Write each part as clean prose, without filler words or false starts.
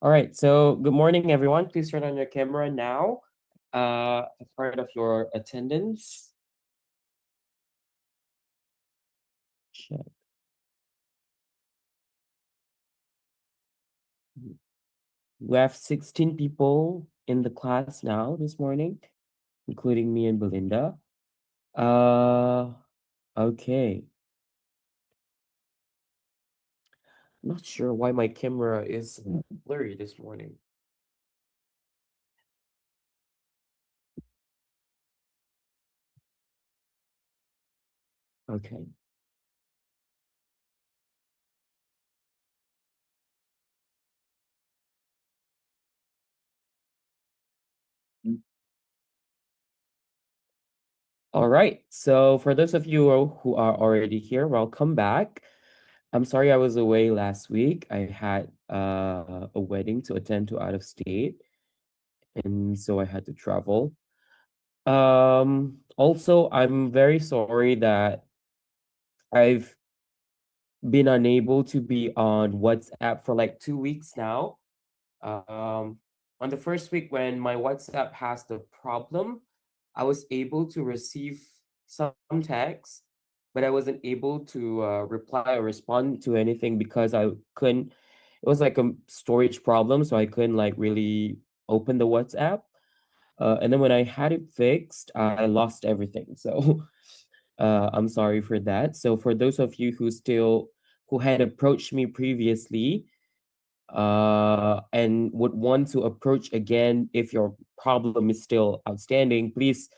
All right, so good morning, everyone. Please turn on your camera now. As part of your attendance. Check. We have 16 people in the class now this morning, including me and Belinda. Uh, okay. Not sure why my camera is blurry this morning. Okay. All right. So for those of you who are already here, welcome back. I'm sorry I was away last week. I had a wedding to attend to out of state, and so I had to travel. Also, I'm very sorry that I've been unable to be on WhatsApp for like 2 weeks now. Um, on the first week when my WhatsApp has the problem, I was able to receive some text, but I wasn't able to reply or respond to anything because I couldn't. It was like a storage problem, so I couldn't like really open the WhatsApp. And then when I had it fixed, I lost everything. So I'm sorry for that. So for those of you who had approached me previously, and would want to approach again if your problem is still outstanding, please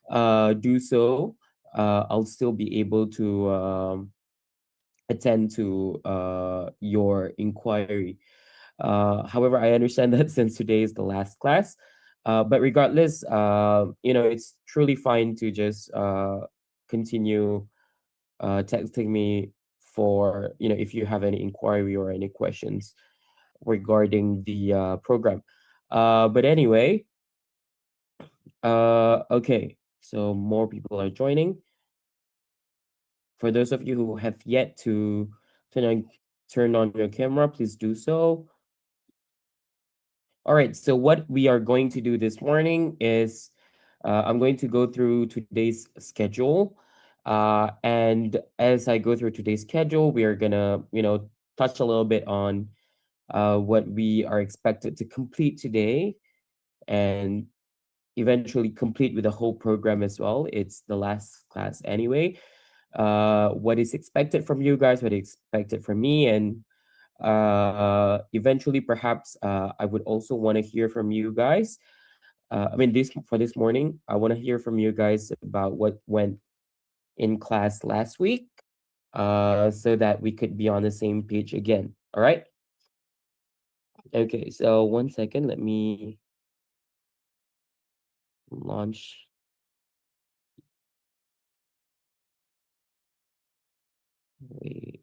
do so. I'll still be able to attend to your inquiry. However, I understand that since today is the last class, but regardless, it's truly fine to just continue texting me for, if you have any inquiry or any questions regarding the program. But anyway, okay, so more people are joining. For those of you who have yet to turn on, turn on your camera, please do so. All right, so what we are going to do this morning is I'm going to go through today's schedule. And as I go through today's schedule, we are gonna, touch a little bit on what we are expected to complete today and eventually complete with the whole program as well. It's the last class anyway. What is expected from you guys, what is expected from me, and eventually perhaps I would also want to hear from you guys. I mean, this morning, I want to hear from you guys about what went in class last week, so that we could be on the same page again. All right. Okay. So 1 second, let me launch. Wait.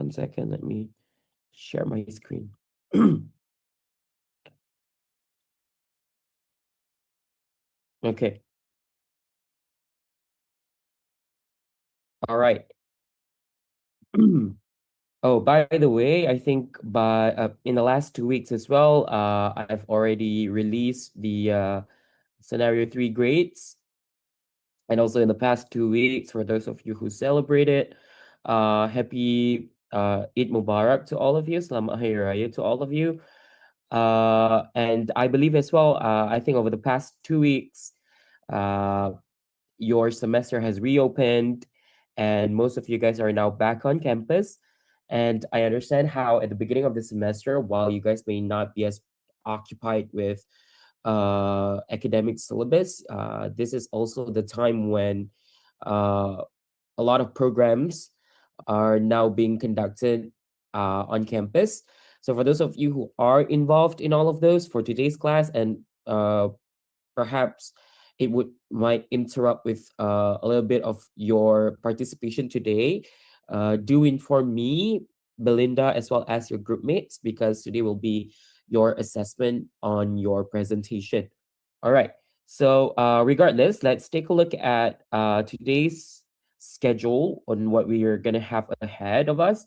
One second, let me share my screen. Okay. All right. Oh, by the way, I think by in the last 2 weeks as well, I've already released the scenario 3 grades, and also in the past 2 weeks, for those of you who celebrated, happy Eid Mubarak to all of you, Selamat Hari Raya to all of you. And I believe as well, I think over the past 2 weeks, uh, your semester has reopened and most of you guys are now back on campus. And I understand how at the beginning of the semester, while you guys may not be as occupied with academic syllabus, this is also the time when uh, a lot of programs are now being conducted on campus. So for those of you who are involved in all of those for today's class, and perhaps it would might interrupt with a little bit of your participation today, do inform me, Belinda, as well as your group mates, because today will be your assessment on your presentation. All right. So regardless, let's take a look at today's schedule on what we are going to have ahead of us.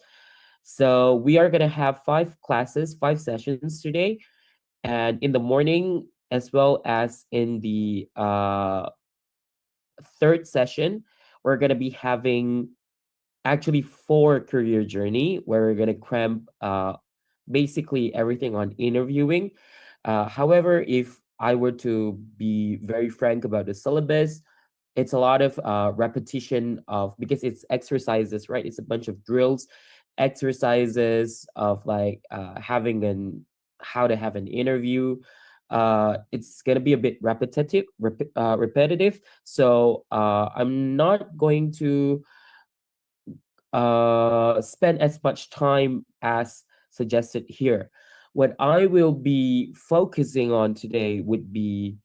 So we are going to have 5 classes, 5 sessions today, and in the morning as well as in the third session, we're going to be having actually 4 career journey where we're going to cram basically everything on interviewing. However, if I were to be very frank about the syllabus, it's a lot of repetition of, because it's exercises, right? It's a bunch of drills, exercises of like having an how to have an interview. It's gonna be a bit repetitive. So I'm not going to spend as much time as suggested here. What I will be focusing on today would be,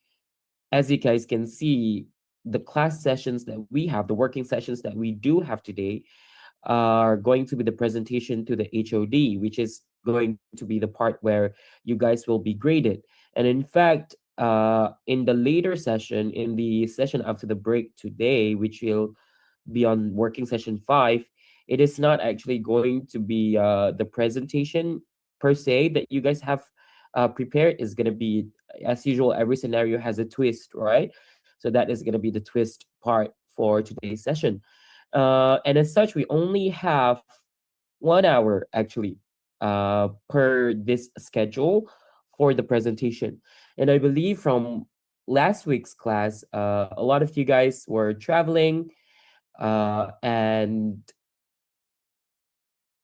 as you guys can see, the class sessions that we have, the working sessions that we do have today, are going to be the presentation to the HOD, which is going to be the part where you guys will be graded. And in fact, in the later session, in the session after the break today, which will be on working session 5, it is not actually going to be the presentation per se that you guys have prepared. Is going to be, as usual, every scenario has a twist, right? So that is going to be the twist part for today's session. And as such, we only have 1 hour actually per this schedule for the presentation. And I believe from last week's class, a lot of you guys were traveling, and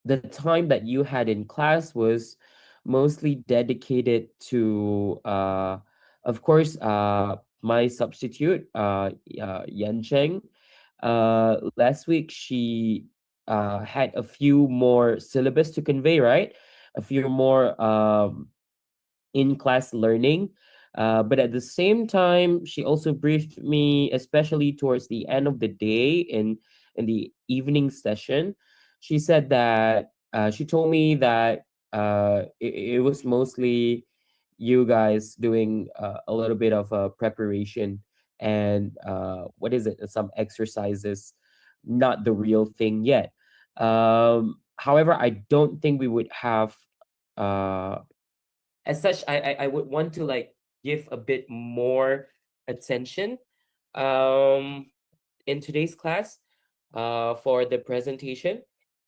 the time that you had in class was mostly dedicated to, of course, my substitute, Yan Cheng. Last week, she had a few more syllabus to convey, right? A few more in-class learning. But at the same time, she also briefed me, especially towards the end of the day in the evening session. She said that she told me that it was mostly you guys doing a little bit of a preparation and what is it? Some exercises, not the real thing yet. However, I don't think we would have as such, I would want to like give a bit more attention um in today's class for the presentation,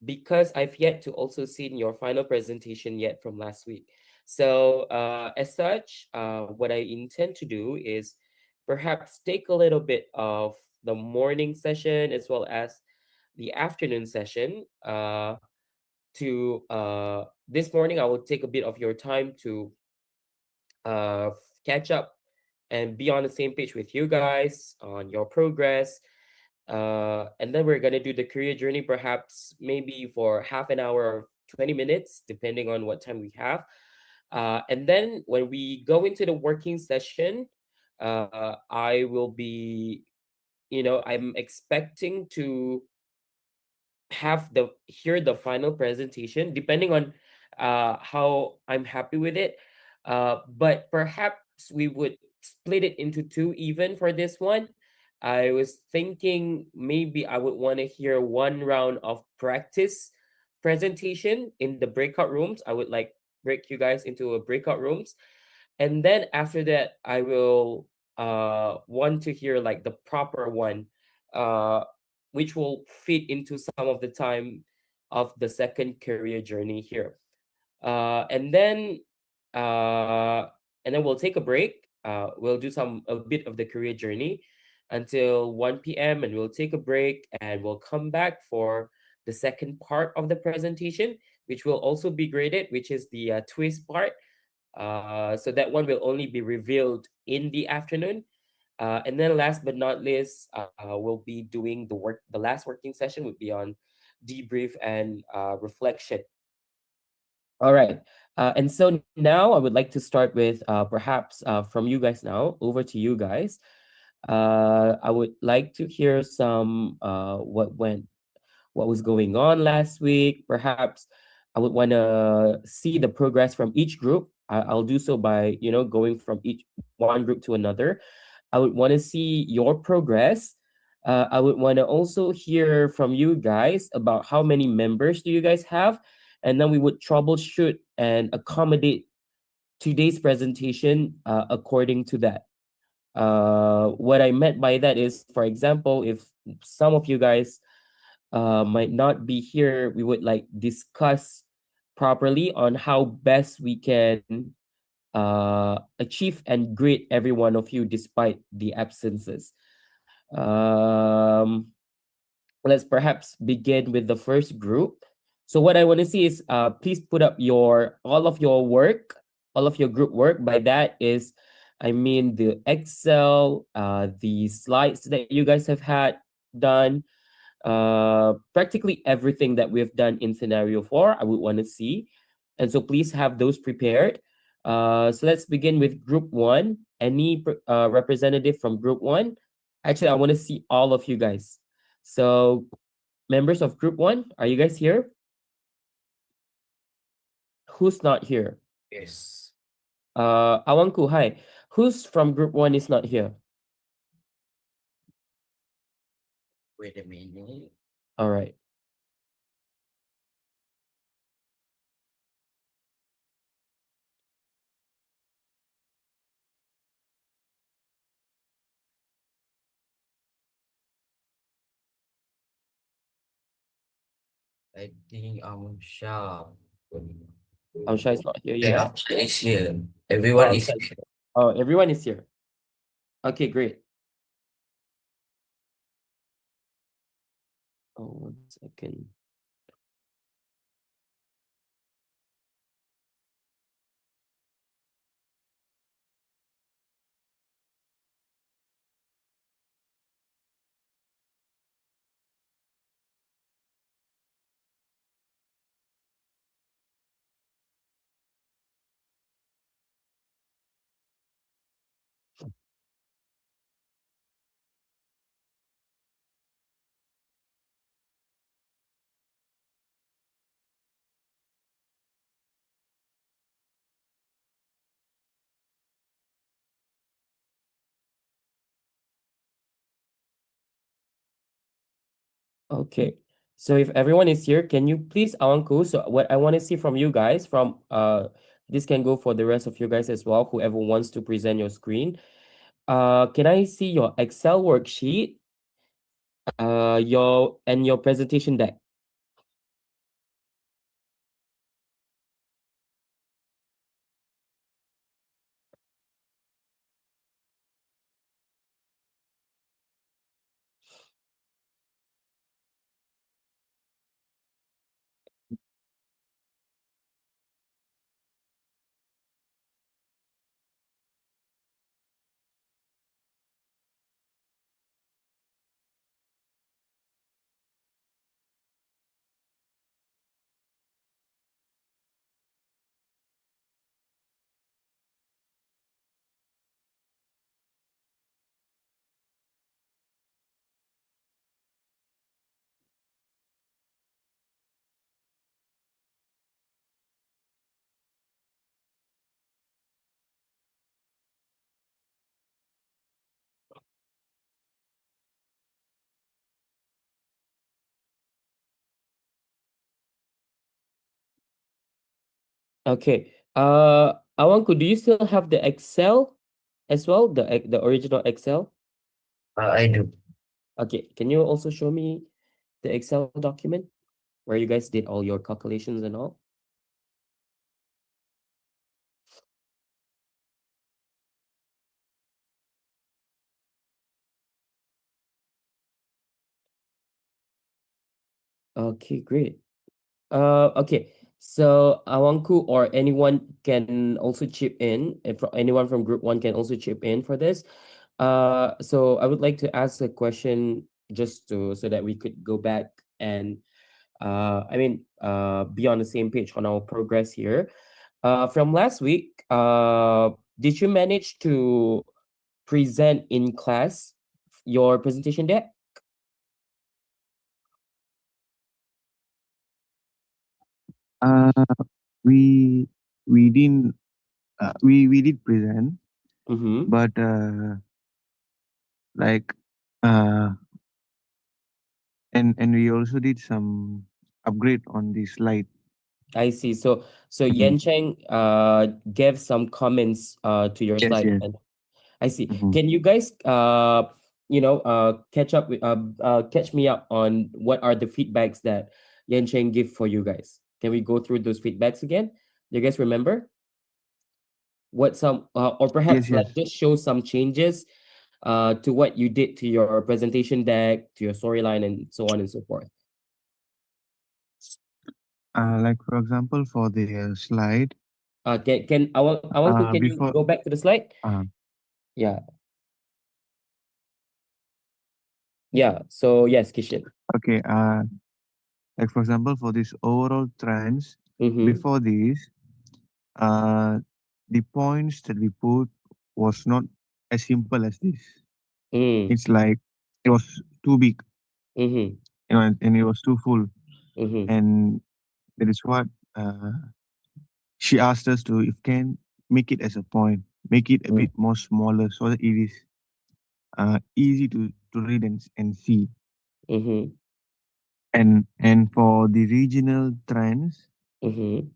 because I've yet to also see your final presentation yet from last week. So as such, what I intend to do is perhaps take a little bit of the morning session as well as the afternoon session to this morning I will take a bit of your time to uh, catch up and be on the same page with you guys on your progress. And then we're gonna do the career journey, perhaps maybe for half an hour or 20 minutes, depending on what time we have. And then when we go into the working session, I will be, I'm expecting to have the hear the final presentation, depending on how I'm happy with it. But perhaps we would split it into two even for this one. I was thinking maybe I would want to hear one round of practice presentation in the breakout rooms. I would like break you guys into a breakout rooms, and then after that I will want to hear like the proper one, uh which will fit into some of the time of the second career journey here. And then uh we'll take a break. We'll do some a bit of the career journey until 1 p.m., and we'll take a break and we'll come back for the second part of the presentation, which will also be graded, which is the twist part. So that one will only be revealed in the afternoon. And then last but not least, we'll be doing the last working session would be on debrief and reflection. All right. And so now I would like to start with perhaps from you guys now, over to you guys. I would like to hear some what was going on last week. Perhaps I would want to see the progress from each group. I'll do so by, going from each one group to another. I would want to see your progress. I would want to also hear from you guys about how many members do you guys have, and then we would troubleshoot and accommodate today's presentation according to that. What I meant by that is, for example, if some of you guys might not be here, we would like discuss properly on how best we can achieve and grade every one of you despite the absences. Um, let's perhaps begin with the first group. So what I want to see is please put up all of your work, all of your group work. By that is, I mean the Excel, the slides that you guys have had done, practically everything that we've done in scenario 4, I would want to see. And so please have those prepared. So let's begin with group 1. Any representative from group 1? Actually, I want to see all of you guys. So members of group 1, are you guys here? Who's not here? Yes. Awanku, hi. Who's from group 1 is not here? Wait a minute. All right. I think Shah. Amsha is not here Yeah, yet. Amsha is here. Everyone is Amsha is here. Oh, everyone is here. Okay, great. Oh, 1 second. Okay. So if everyone is here, can you please, Awanku, so what I want to see from you guys, this can go for the rest of you guys as well, whoever wants to present your screen. Can I see your Excel worksheet, your presentation deck? Okay. Awanku, do you still have the Excel as well? The original Excel? I do. Okay. Can you also show me the Excel document where you guys did all your calculations and all? Okay, great. Okay. So Awanku or anyone can also chip in. If anyone from group one can also chip in for this. So I would like to ask a question just to so that we could go back and be on the same page on our progress here. From last week, did you manage to present in class your presentation deck? Uh, we we didn't we did present, Mm-hmm. but like uh and we also did some upgrade on the slide. I see. So Mhm. Yan Cheng gave some comments to your Yes, slide, yes. and I see. Mhm. Can you guys catch me up on what are the feedbacks that Yan Cheng give for you guys? Can we go through those feedbacks again? Do you guys remember what some or Yes, perhaps like yes. just show some changes to what you did to your presentation deck, to your storyline, and so on and so forth? Like for example, for the slide, Can I want to can you before go back to the slide? uh Yeah, yeah. So yes, Kishan. okay, like for example, for this overall trends, Mm-hmm. before this, uh, the points that we put was not as simple as this. Mm. It's like it was too big, Mm-hmm. and it was too full, Mm-hmm. and that is what uh, she asked us to, if can, make it as a point, make it a bit more smaller so that it is easy to read and see. Mm-hmm. And for the regional trends, Mm-hmm.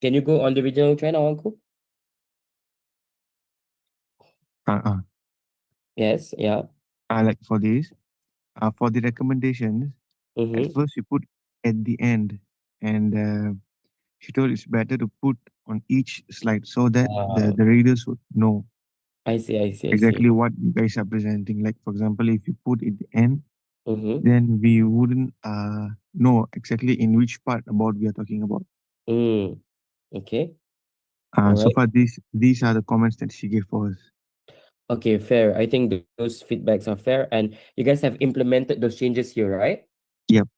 Can you go on the regional trend, Uncle? uh, uh, Yes, yeah. like for the recommendations, at Mm-hmm. first we put at the end, and she told it's better to put on each slide so that Uh, the readers would know I see, I see, I see. exactly what you guys are presenting. Like for example, if you put it at the end, Mm-hmm. then we wouldn't know exactly in which part about we are talking about. Mm. Okay. All So right. far, these are the comments that she gave for us. Okay, fair. I think those feedbacks are fair, and you guys have implemented those changes here, right? Yep.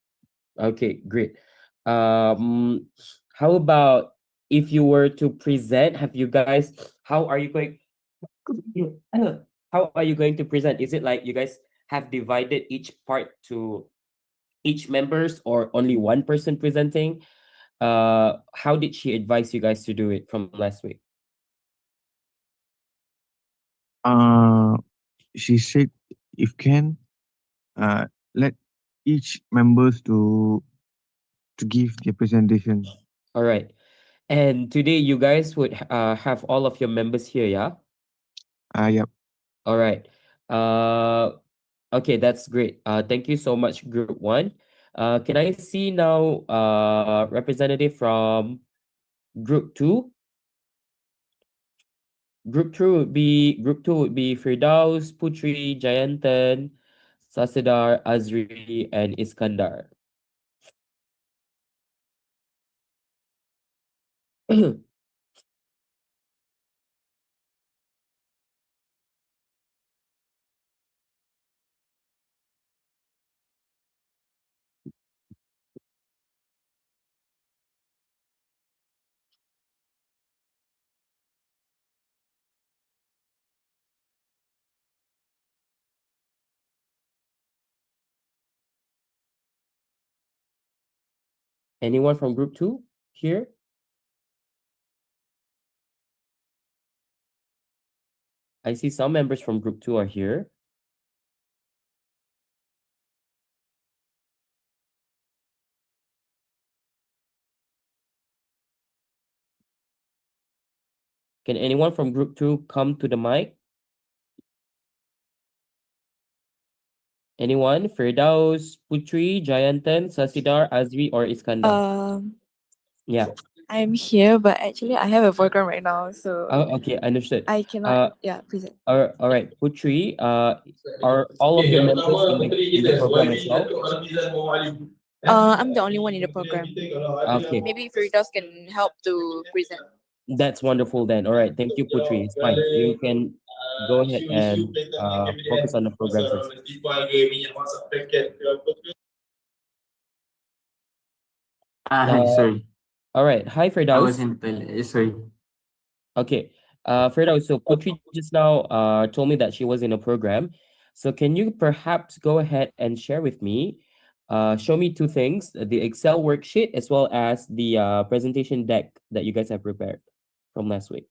Okay, great. Um, how about if you were to present, have you guys, how are you going, how are you going to present? Is it like you guys have divided each part to each members or only one person presenting? How did she advise you guys to do it from last week? Uh, she said, if can, uh, let each members to give their presentation. All right. And today you guys would have all of your members here, yeah? Yep. All right. Uh okay, that's great. Thank you so much, group one. Can I see now representative from group two? Group two would be Firdaus, Putri, Jayantan, Sasidar, Azri, and Iskandar. Anyone from group two here? I see some members from group two are here. Can anyone from group 2 come to the mic? Anyone? Firdaus, Putri, Jayantan, Sasidar, Azri, or Iskandar? Um, Yeah. I'm here, but actually I have a program right now, so Oh, okay, understood. I cannot. Yeah, present. All right, Putri, are all of Okey, the yang members pertama menteri in the kita, program as YB well? Datuk Nafizan Muhammad Ali. I'm the only one in the Menteri program. kita kalau ada Okay, Maybe Firdaus can help to present. that's wonderful then. All right, thank you, Putri. It's fine. You can go ahead isu-isu and berkaitan dengan focus KPN on the program pasal first. festival ke minyak masak paket ke apa ke. Hi, Uh, sorry. all right. Hi, I was Firdaus. in toilet. Sorry. Okay. Firdaus, so Putri just now told me that she was in a program. So can you perhaps go ahead and share with me, show me two things, the Excel worksheet as well as the presentation deck that you guys have prepared from last week.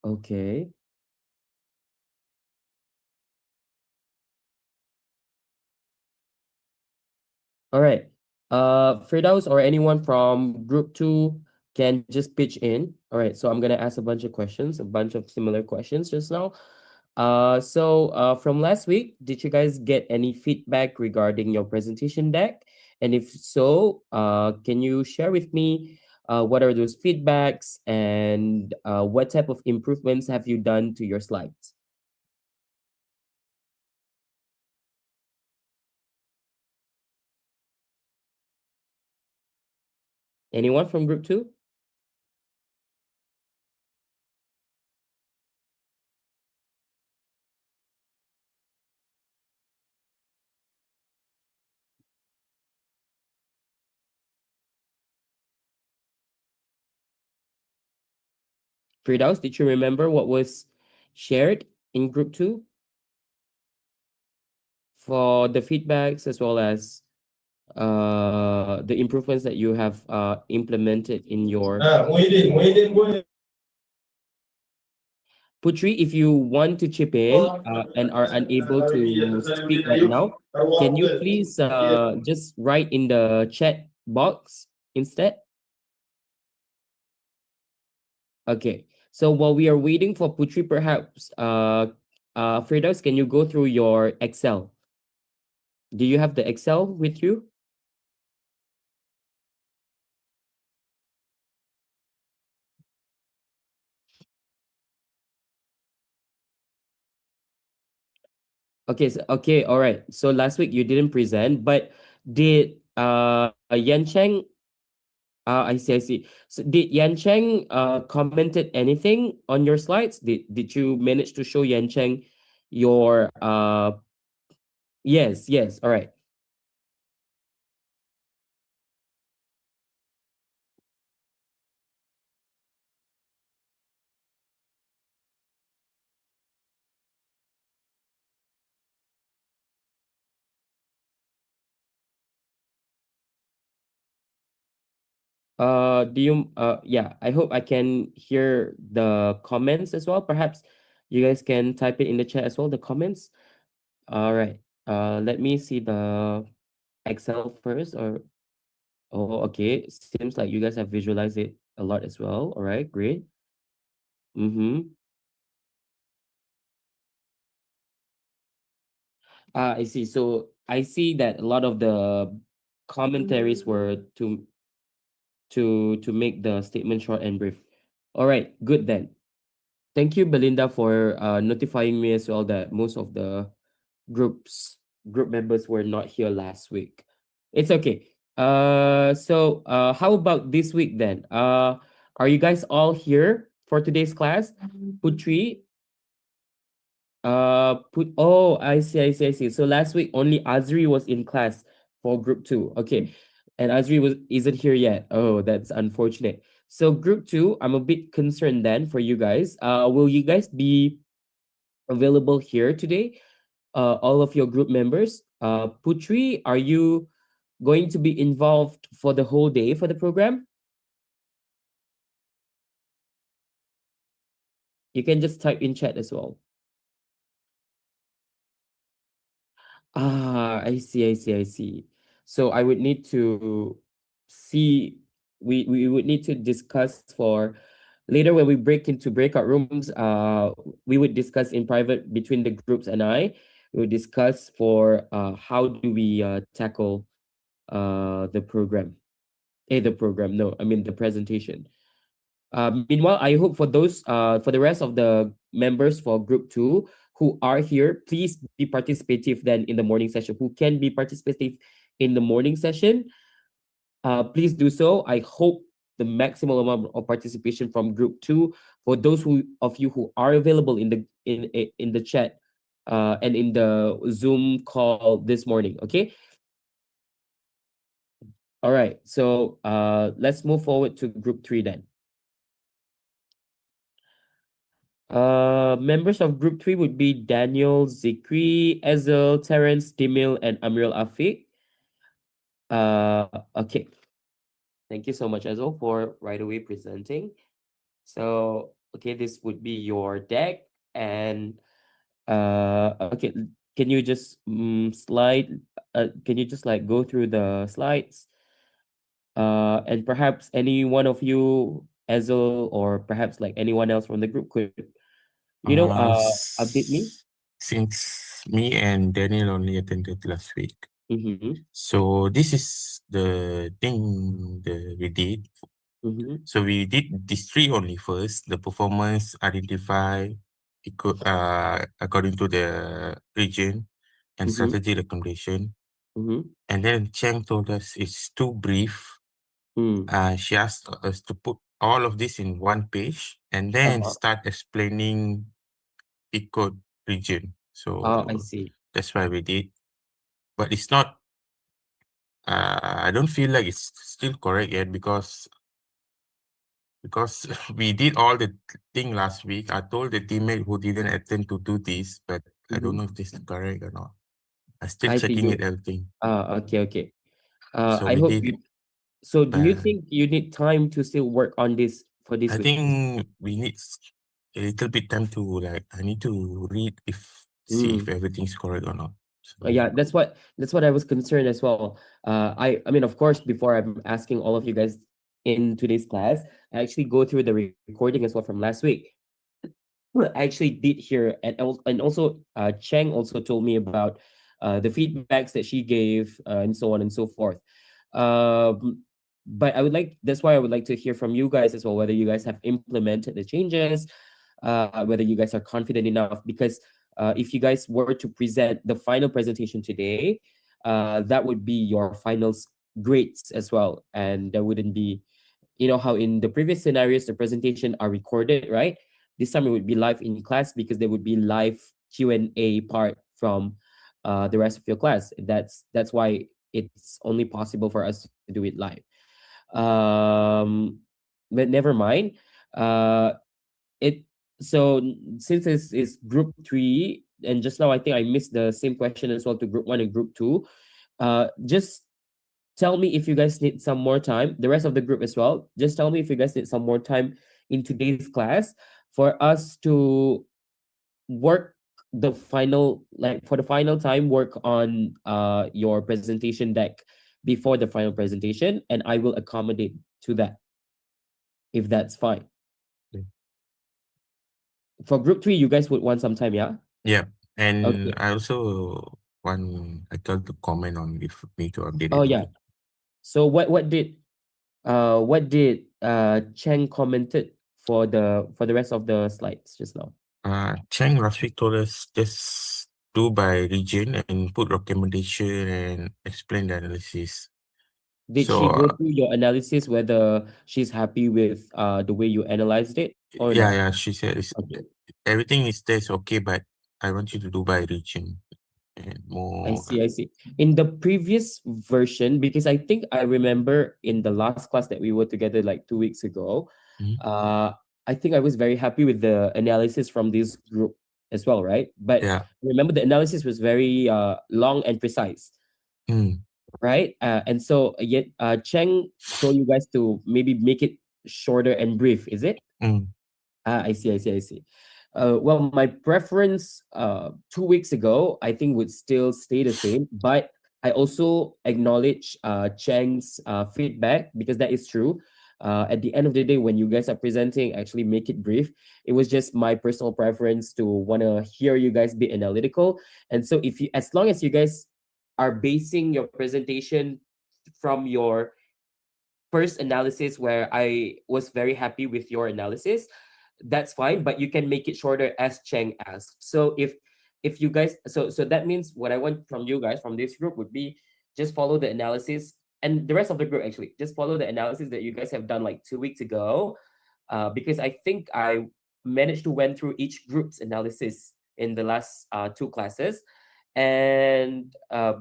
Okay. All right. Firdaus or anyone from group 2 can just pitch in. All right. So I'm gonna ask a bunch of questions, a bunch of similar questions just now. From last week, did you guys get any feedback regarding your presentation deck? And if so, can you share with me what are those feedbacks and what type of improvements have you done to your slides? Anyone from group 2? Firdaus, did you remember what was shared in group 2 for the feedbacks as well as the improvements that you have implemented in your Muhyiddin boleh. Putri, if you want to chip in and are unable to speak right now, can you please just write in the chat box instead? Okay. So while we are waiting for Putri, perhaps Firdaus, can you go through your Excel? Do you have the Excel with you? Okay, okay, all right. So last week you didn't present, but did Yan Cheng I see, I see. So did Yan Cheng commented anything on your slides? Did you manage to show Yan Cheng your yes, yes, all right. Do you yeah, I hope I can hear the comments as well. Perhaps you guys can type it in the chat as well, the comments. All right. Let me see the Excel first or oh okay. Seems like you guys have visualized it a lot as well. All right, great. Mm-hmm. I see. So I see that a lot of the commentaries were to make the statement short and brief. All right, good then. Thank you, Belinda, for notifying me as well that most of the group members were not here last week. It's okay. How about this week then? Are you guys all here for today's class? Putri, I see. So last week only Azri was in class for group 2. Okay. And Azri isn't here yet. Oh, that's unfortunate. So group 2, I'm a bit concerned then for you guys. Will you guys be available here today? All of your group members. Putri, are you going to be involved for the whole day for the program? You can just type in chat as well. I see. So I would need to see, we would need to discuss for later when we break into breakout rooms. We would discuss in private between the groups and I. We would discuss for how do we tackle the program. No, I mean the presentation. Meanwhile, I hope for those for the rest of the members for group 2 who are here, please be participative then in the morning session. Who can be participative in the morning session, please do so. I hope the maximum amount of participation from group 2 for those of you who are available in the chat and in the Zoom call this morning. Okay. All right. So let's move forward to group 3 then. Members of group 3 would be Daniel, Zikri, Ezel, Terence, Dimil, and Amril Afiq. Okay. Thank you so much, Ezel, for right away presenting. So, okay, this would be your deck. And okay, can you just slide? Can you just like go through the slides? And perhaps any one of you, Ezel, or perhaps like anyone else from the group could update me. Since me and Daniel only attended last week, Mm-hmm. so this is the thing that we did. Mm-hmm. So we did these 3 only first: the performance, identify, according to the region, and Mm-hmm. strategy recommendation. Mm-hmm. And then Cheng told us it's too brief. Mm. She asked us to put all of this in one page and then start explaining eco region. So I see. that's why we did. But it's not, I don't feel like it's still correct yet because we did all the thing last week. I told the teammate who didn't attend to do this, but I don't know if this is correct or not. I'm still I see checking you. it, everything. Okay. So I we hope did, you. So do you but think you need time to still work on this for this I week? think we need a little bit time to I need to read see if everything's correct or not. So, Yeah, that's what I was concerned as well. I mean, of course, before I'm asking all of you guys in today's class, I actually go through the recording as well from last week. Well, I actually did hear, and also Cheng also told me about the feedbacks that she gave and so on and so forth. But that's why I would like to hear from you guys as well, whether you guys have implemented the changes, whether you guys are confident enough. Because if you guys were to present the final presentation today, that would be your final grades as well, and there wouldn't be, how in the previous scenarios the presentation are recorded, right? This time it would be live in class because there would be live Q&A part from the rest of your class. That's why it's only possible for us to do it live. But never mind. It so since it's group 3, and just now I think I missed the same question as well to group 1 and group 2. Just tell me if you guys need some more time, the rest of the group as well. Just tell me if you guys need some more time in today's class for us to work for the final time, work on your presentation deck before the final presentation, and I will accommodate to that if that's fine. Okay. For group 3, you guys would want some time, yeah? yeah. And Okay. I also want I told to comment on if me to update Oh it. yeah. So what did Cheng commented for the rest of the slides just now? Cheng last week told us just do by region and put recommendation and explain the analysis. Did she go through your analysis whether she's happy with the way you analyzed it or not? Yeah, she said Okay. everything is okay, but I want you to do by region and I more. see, I see. In the previous version, because I think I remember in the last class that we were together like 2 weeks ago, Mhm. I think I was very happy with the analysis from this group as well, right? But Yeah. remember the analysis was very long and precise, Mm. right? And so yet Cheng told you guys to maybe make it shorter and brief, is it? Mm. I see, I see, I see. Well, my preference 2 weeks ago, I think would still stay the same, but I also acknowledge Cheng's feedback because that is true. At the end of the day, when you guys are presenting, actually make it brief. It was just my personal preference to want to hear you guys be analytical. And so, if you, as long as you guys are basing your presentation from your first analysis where I was very happy with your analysis, that's fine, but you can make it shorter as Cheng asked. So if you guys so that means what I want from you guys from this group would be just follow the analysis and the rest of the group actually just follow the analysis that you guys have done like 2 weeks ago. Because I think I managed to went through each group's analysis in the last two classes. And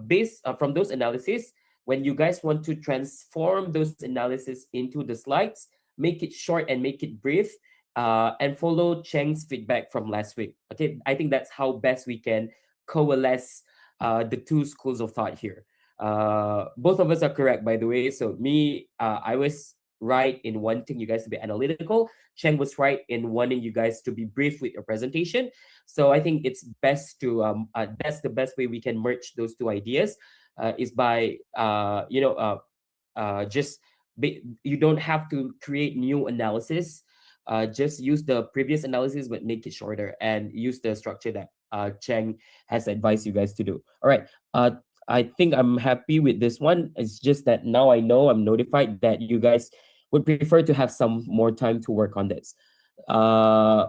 based from those analysis, when you guys want to transform those analysis into the slides, make it short and make it brief, and follow Cheng's feedback from last week. Okay, I think that's how best we can coalesce the two schools of thought here. Both of us are correct, by the way. So me, I was right in wanting you guys to be analytical. Cheng was right in wanting you guys to be brief with your presentation. So I think it's best to that's the best way we can merge those two ideas, is by just you don't have to create new analysis. Just use the previous analysis but make it shorter and use the structure that Cheng has advised you guys to do. All right. I think I'm happy with this one. It's just that now I know I'm notified that you guys would prefer to have some more time to work on this. Uh,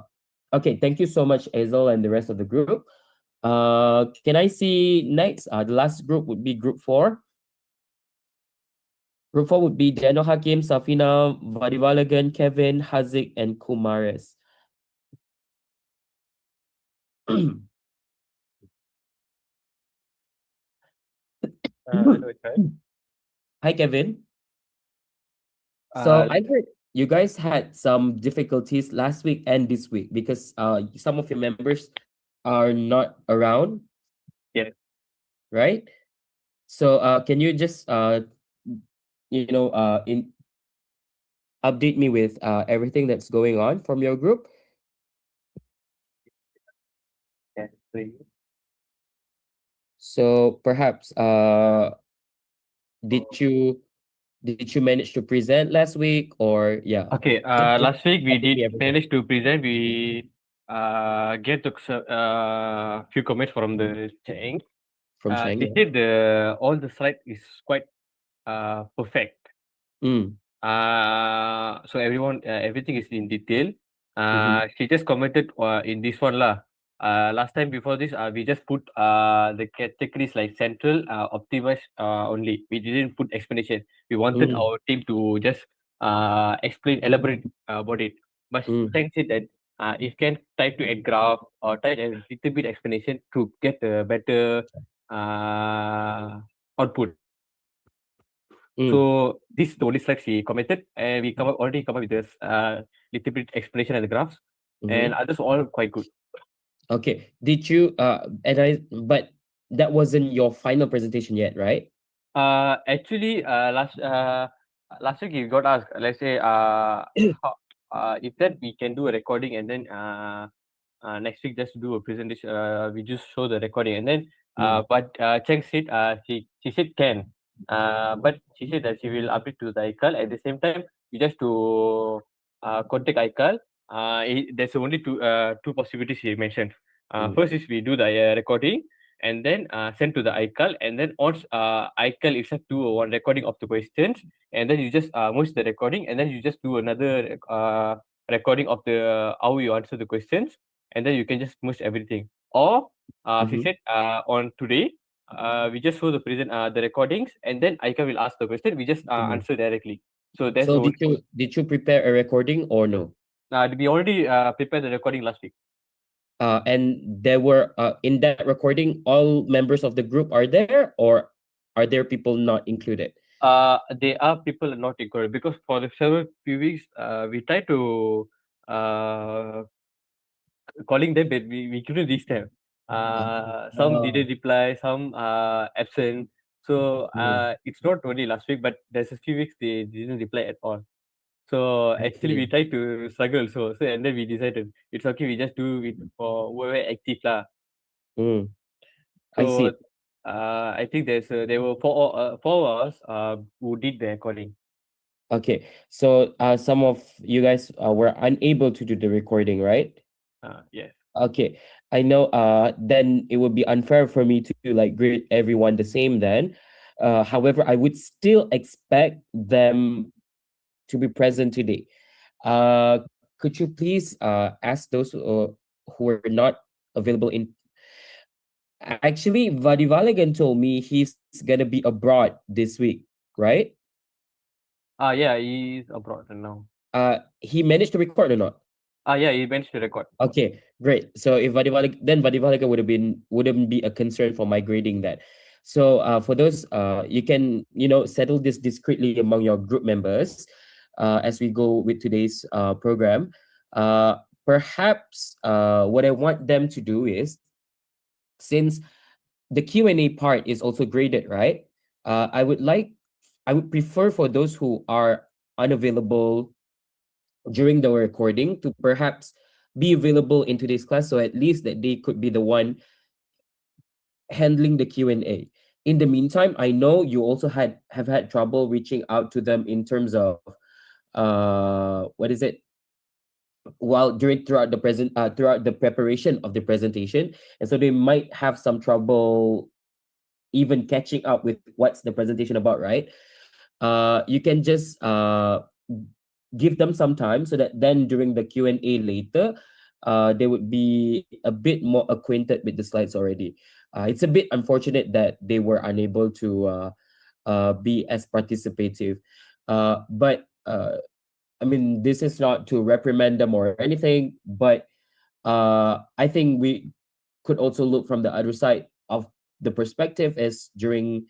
okay, thank you so much, Hazel and the rest of the group. Can I see next? The last group would be group 4. Group 4 would be Daniel Hakim, Safina, Vadivalagan, Kevin, Hazik, and Kumares. Hi, Kevin. So I heard you guys had some difficulties last week and this week because some of your members are not around. Yeah. Right? So can you just in update me with everything that's going on from your group? So perhaps did you manage to present last week or yeah? Okay, Just last week we update me did everything. manage to present. We get few comments from the Cheng. From Cheng, They yeah. said all the slide is quite perfect. Mm. So everyone everything is in detail. Mhm. She just commented in this one lah. Last time before this, we just put the categories like central, optimized only. We didn't put explanation. We wanted Mm. our team to just elaborate about it. But Mm. Cheng said that if can try to add graph or try a little bit explanation to get a better output. Mm. So this is the only slide she commented, and we already come up with this little bit explanation and the graphs, and Mhm. others all quite good. Okay. Did you but that wasn't your final presentation yet, right? Actually, last week you got asked, let's say, how, if that we can do a recording and then next week just do a presentation. We just show the recording and then but Cheng said she said can. But she said that she will update to the ICAL at the same time. You just to contact ICAL. There's only two possibilities she mentioned. First is we do the recording and then send to the iCal, and then once iCal itself do one recording of the questions, and then you just merge the recording, and then you just do another recording of the how you answer the questions, and then you can just merge everything. Or she said on today, we just show the present the recordings, and then iCal will ask the question. We just answer directly. So that's So the only. did you prepare a recording or no? We already prepared the recording last week. And there were in that recording, all members of the group are there, or are there people not included? They are people not included because for the several few weeks, we tried to calling them, but we couldn't reach them. Some didn't reply, some absent. So it's not only last week, but there's a few weeks they didn't reply at all. So actually, we tried to struggle. So and then we decided it's okay. We just do it for whoever active lah. I see. So I think there were four of us who did the recording. Okay, so some of you guys were unable to do the recording, right? Yes. Okay, I know. Then it would be unfair for me to like grade everyone the same. Then, however, I would still expect them to be present today. Could you please ask those who are not available in? Actually, Vadivalagan told me he's gonna be abroad this week, right? Yeah, he's abroad now. He managed to record or not? Yeah, he managed to record. Okay, great. So if Vadivalaga wouldn't be a concern for my grading that. So for those you can settle this discreetly among your group members as we go with today's program. Perhaps what I want them to do is, since the Q&A part is also graded, right? I would prefer for those who are unavailable during the recording to perhaps be available in today's class, so at least that they could be the one handling the Q&A. In the meantime, I know you also have had trouble reaching out to them in terms of what is it, while throughout the preparation of the presentation, and so they might have some trouble even catching up with what's the presentation about, right? You can just give them some time so that then during the Q&A later, they would be a bit more acquainted with the slides already. It's a bit unfortunate that they were unable to be as participative. But I mean, this is not to reprimand them or anything, but I think we could also look from the other side of the perspective is during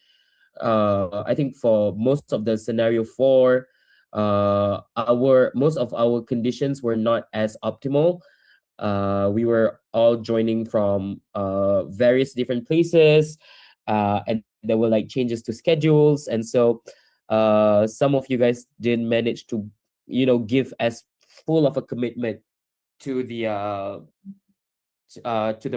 I think for most of the scenario 4, our most of our conditions were not as optimal. We were all joining from various different places, and there were like changes to schedules, and so some of you guys didn't manage to give as full of a commitment to the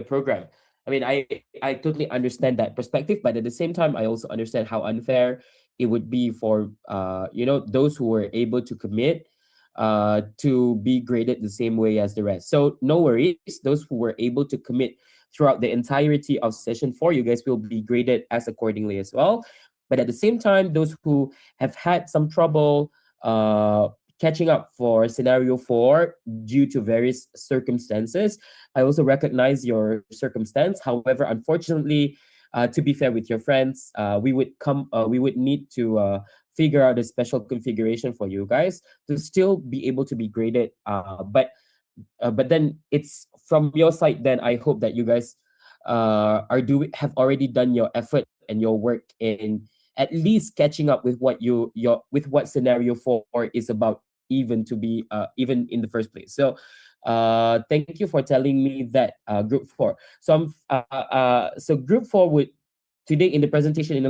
program. I mean, I totally understand that perspective, but at the same time, I also understand how unfair it would be for those who were able to commit to be graded the same way as the rest. So no worries, those who were able to commit throughout the entirety of session 4, you guys will be graded as accordingly as well. But at the same time, those who have had some trouble catching up for scenario 4 due to various circumstances, I also recognize your circumstance. However, unfortunately, to be fair with your friends, we would need to figure out a special configuration for you guys to still be able to be graded. But then it's from your side. Then I hope that you guys have already done your effort and your work in at least catching up with what scenario 4 is about, even to be even in the first place. So thank you for telling me that group 4. So group 4 would today in the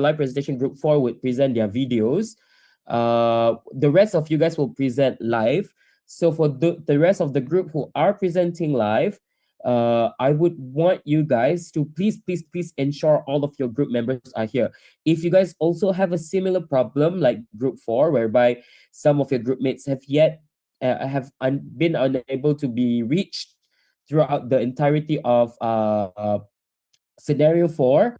live presentation, group 4 would present their videos. The rest of you guys will present live. So for the rest of the group who are presenting live, I would want you guys to please ensure all of your group members are here. If you guys also have a similar problem like group 4, whereby some of your group mates have been unable to be reached throughout the entirety of scenario 4,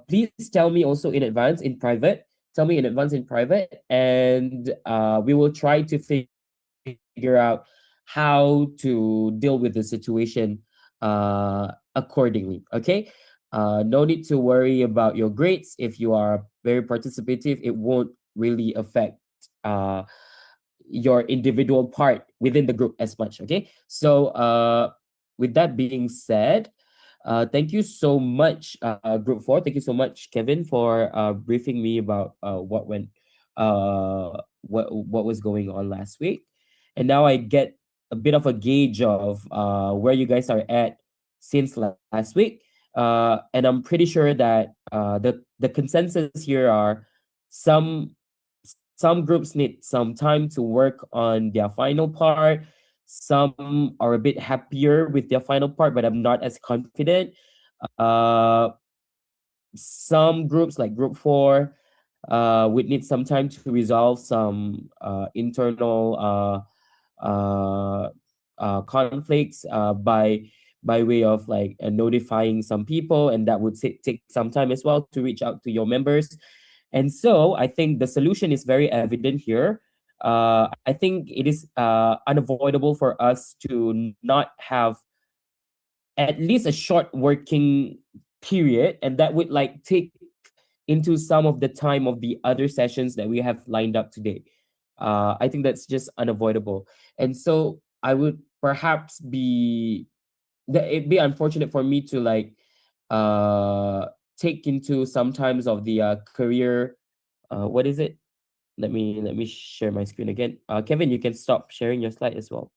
please tell me also in advance in private. Tell me in advance in private, and we will try to figure out how to deal with the situation accordingly. Okay. No need to worry about your grades. If you are very participative, it won't really affect your individual part within the group as much. Okay. So with that being said, thank you so much, Group 4. Thank you so much, Kevin, for briefing me about what was going on last week. And now I get a bit of a gauge of where you guys are at since last week. And I'm pretty sure that the consensus here are some some groups need some time to work on their final part. Some are a bit happier with their final part, but I'm not as confident. Uh, some groups like Group 4 would need some time to resolve some internal conflicts by way of like notifying some people, and that would take some time as well to reach out to your members. And so I think the solution is very evident here. I think it is unavoidable for us to not have at least a short working period, and that would like take into some of the time of the other sessions that we have lined up today. I think that's just unavoidable. And so I would perhaps be that it'd be unfortunate for me to like take into sometimes of the career what is it? Let me share my screen again. Kevin, you can stop sharing your slide as well.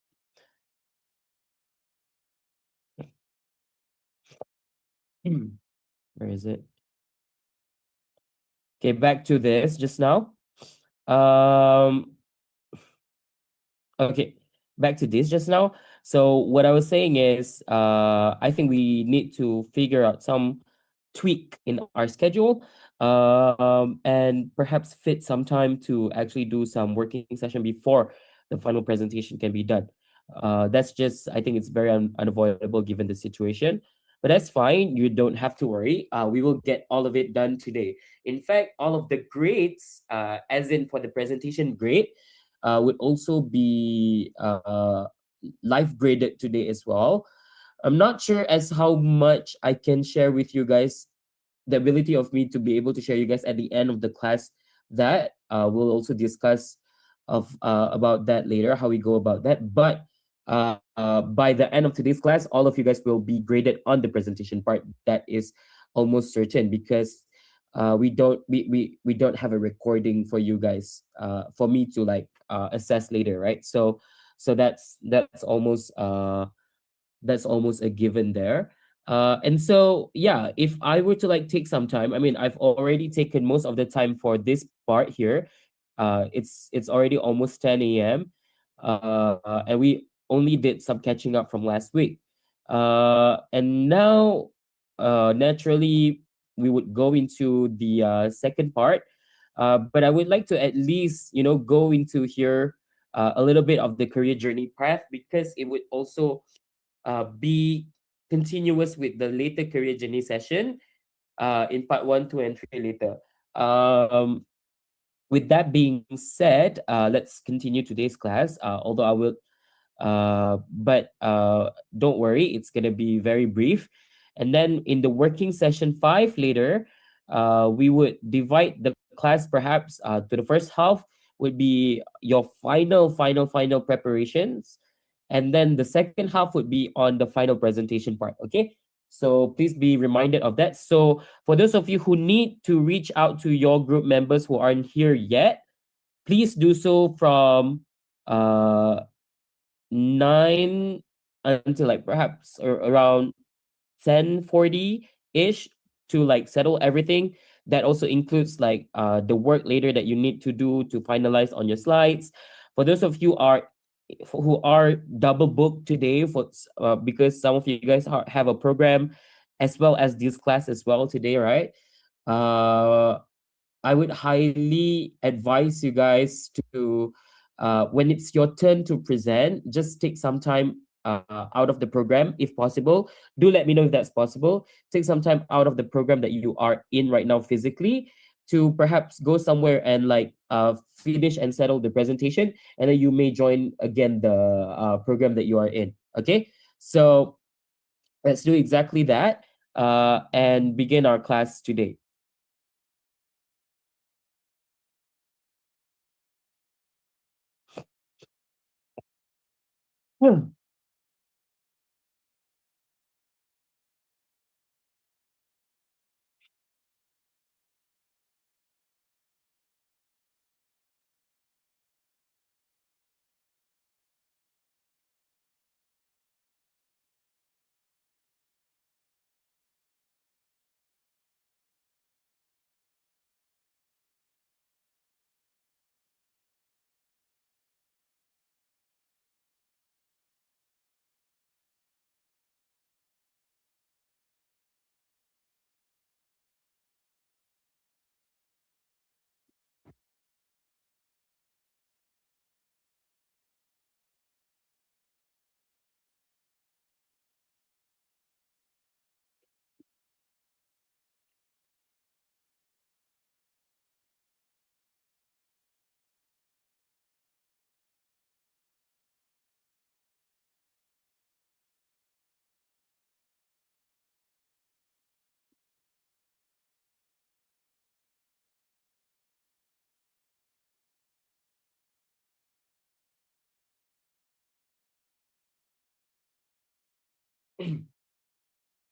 Where is it? Okay, back to this just now. Um, okay, back to this just now. So what I was saying is, I think we need to figure out some tweak in our schedule, and perhaps fit some time to actually do some working session before the final presentation can be done. That's just, I think it's very unavoidable given the situation. But that's fine. You don't have to worry. We will get all of it done today. In fact, all of the grades, as in for the presentation grade, would also be live graded today as well. I'm not sure as how much I can share with you guys, the ability of me to be able to share you guys at the end of the class. That we'll also discuss about that later, how we go about that. But by the end of today's class, all of you guys will be graded on the presentation part. That is almost certain, because we don't have a recording for you guys for me to like assess later, right? So that's almost a given there. And so, yeah, if I were to like take some time, I mean, I've already taken most of the time for this part here. It's already almost 10 a.m. And we only did some catching up from last week. And now, naturally, we would go into the second part. But I would like to at least, go into here a little bit of the career journey path, because it would also be continuous with the later career journey session in part 1, 2, and 3 later. With that being said, let's continue today's class. Although I will, but don't worry, it's gonna be very brief. And then in the working session 5 later, we would divide the class perhaps to the first half would be your final preparations, and then the second half would be on the final presentation part. Okay, so please be reminded of that. So for those of you who need to reach out to your group members who aren't here yet, please do so from 9 until like perhaps around 10:40 ish, to like settle everything. That also includes like the work later that you need to do to finalize on your slides. For those of you who are double booked today, because some of you guys have a program as well as this class as well today, right? I would highly advise you guys to, when it's your turn to present, just take some time out of the program if possible. Do let me know if that's possible. Take some time out of the program that you are in right now physically, to perhaps go somewhere and like finish and settle the presentation, and then you may join again the program that you are in. Okay, so let's do exactly that and begin our class today.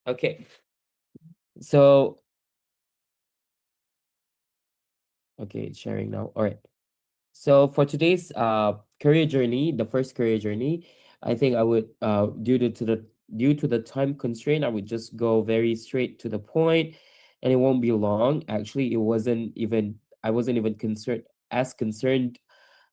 Okay. So, okay, sharing now. All right. So for today's career journey, the first career journey, I think I would due to the time constraint, I would just go very straight to the point, and it won't be long. Actually, I wasn't even concerned